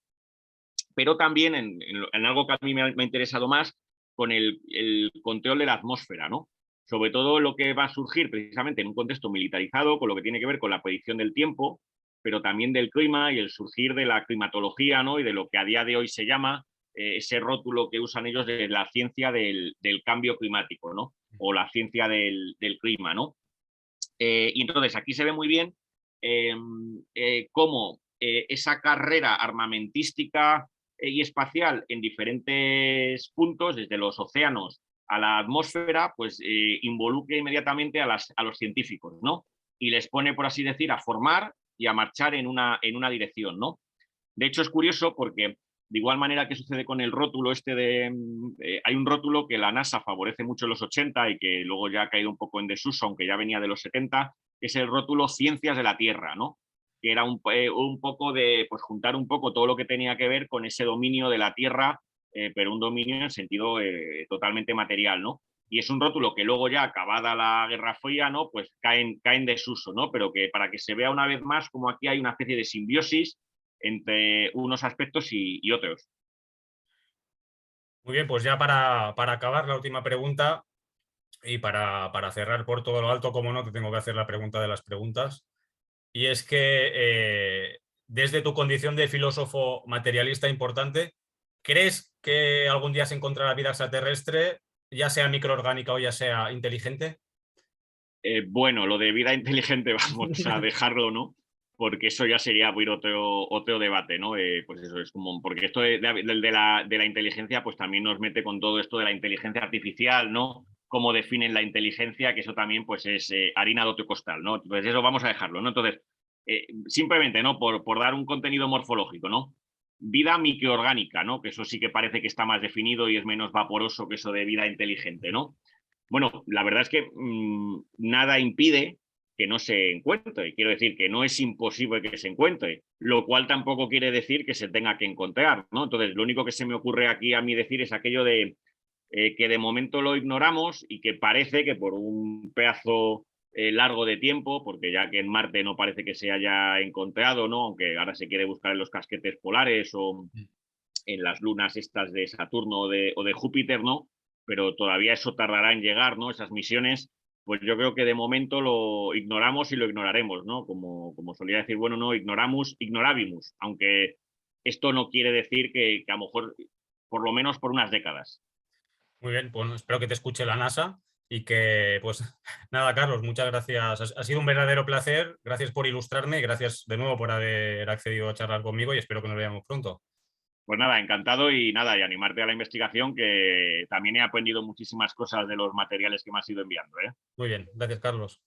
pero también en algo que a mí me ha interesado más, con el control de la atmósfera, ¿no? Sobre todo lo que va a surgir precisamente en un contexto militarizado, con lo que tiene que ver con la predicción del tiempo, pero también del clima y el surgir de la climatología, ¿no? Y de lo que a día de hoy se llama ese rótulo que usan ellos de la ciencia del cambio climático, ¿no? O la ciencia del clima, ¿no? Y entonces aquí se ve muy bien cómo esa carrera armamentística y espacial en diferentes puntos, desde los océanos a la atmósfera, pues involucra inmediatamente a los científicos, ¿no? Y les pone, por así decir, a formar y a marchar en una dirección, ¿no? De hecho, es curioso porque de igual manera que sucede con el rótulo este hay un rótulo que la NASA favorece mucho en los 80 y que luego ya ha caído un poco en desuso, aunque ya venía de los 70, que es el rótulo Ciencias de la Tierra, ¿no? Que era un poco de pues, juntar un poco todo lo que tenía que ver con ese dominio de la Tierra, pero un dominio en el sentido totalmente material, ¿no? Y es un rótulo que luego ya acabada la Guerra Fría, ¿no? Pues caen desuso, ¿no? Pero que para que se vea una vez más como aquí hay una especie de simbiosis entre unos aspectos y otros. Muy bien, pues ya para acabar la última pregunta y para cerrar por todo lo alto, como no, te tengo que hacer la pregunta de las preguntas. Y es que desde tu condición de filósofo materialista importante, ¿crees que algún día se encontrará vida extraterrestre, ya sea microorgánica o ya sea inteligente? Bueno, lo de vida inteligente vamos a dejarlo, ¿no? Porque eso ya sería abrir otro debate, ¿no? Pues eso es como, porque esto de la inteligencia, pues también nos mete con todo esto de la inteligencia artificial, ¿no? Cómo definen la inteligencia, que eso también pues es harina de otro costal, ¿no? Entonces eso vamos a dejarlo, ¿no? Entonces, simplemente, ¿no? Por dar un contenido morfológico, ¿no? Vida microorgánica, ¿no? Que eso sí que parece que está más definido y es menos vaporoso que eso de vida inteligente, ¿no? Bueno, la verdad es que nada impide que no se encuentre. Quiero decir que no es imposible que se encuentre, lo cual tampoco quiere decir que se tenga que encontrar, ¿no? Entonces, lo único que se me ocurre aquí a mí decir es aquello de que de momento lo ignoramos y que parece que por un pedazo largo de tiempo, porque ya que en Marte no parece que se haya encontrado, ¿no? Aunque ahora se quiere buscar en los casquetes polares o en las lunas estas de Saturno o de Júpiter, ¿no? Pero todavía eso tardará en llegar, ¿no? Esas misiones, pues yo creo que de momento lo ignoramos y lo ignoraremos, ¿no? Como solía decir, bueno, no, ignorabimus, aunque esto no quiere decir que a lo mejor, por lo menos por unas décadas. Muy bien, pues espero que te escuche la NASA y que, pues nada, Carlos, muchas gracias. Ha sido un verdadero placer. Gracias por ilustrarme. Gracias de nuevo por haber accedido a charlar conmigo y espero que nos veamos pronto. Pues nada, encantado y nada, y animarte a la investigación, que también he aprendido muchísimas cosas de los materiales que me has ido enviando, ¿eh? Muy bien, gracias, Carlos.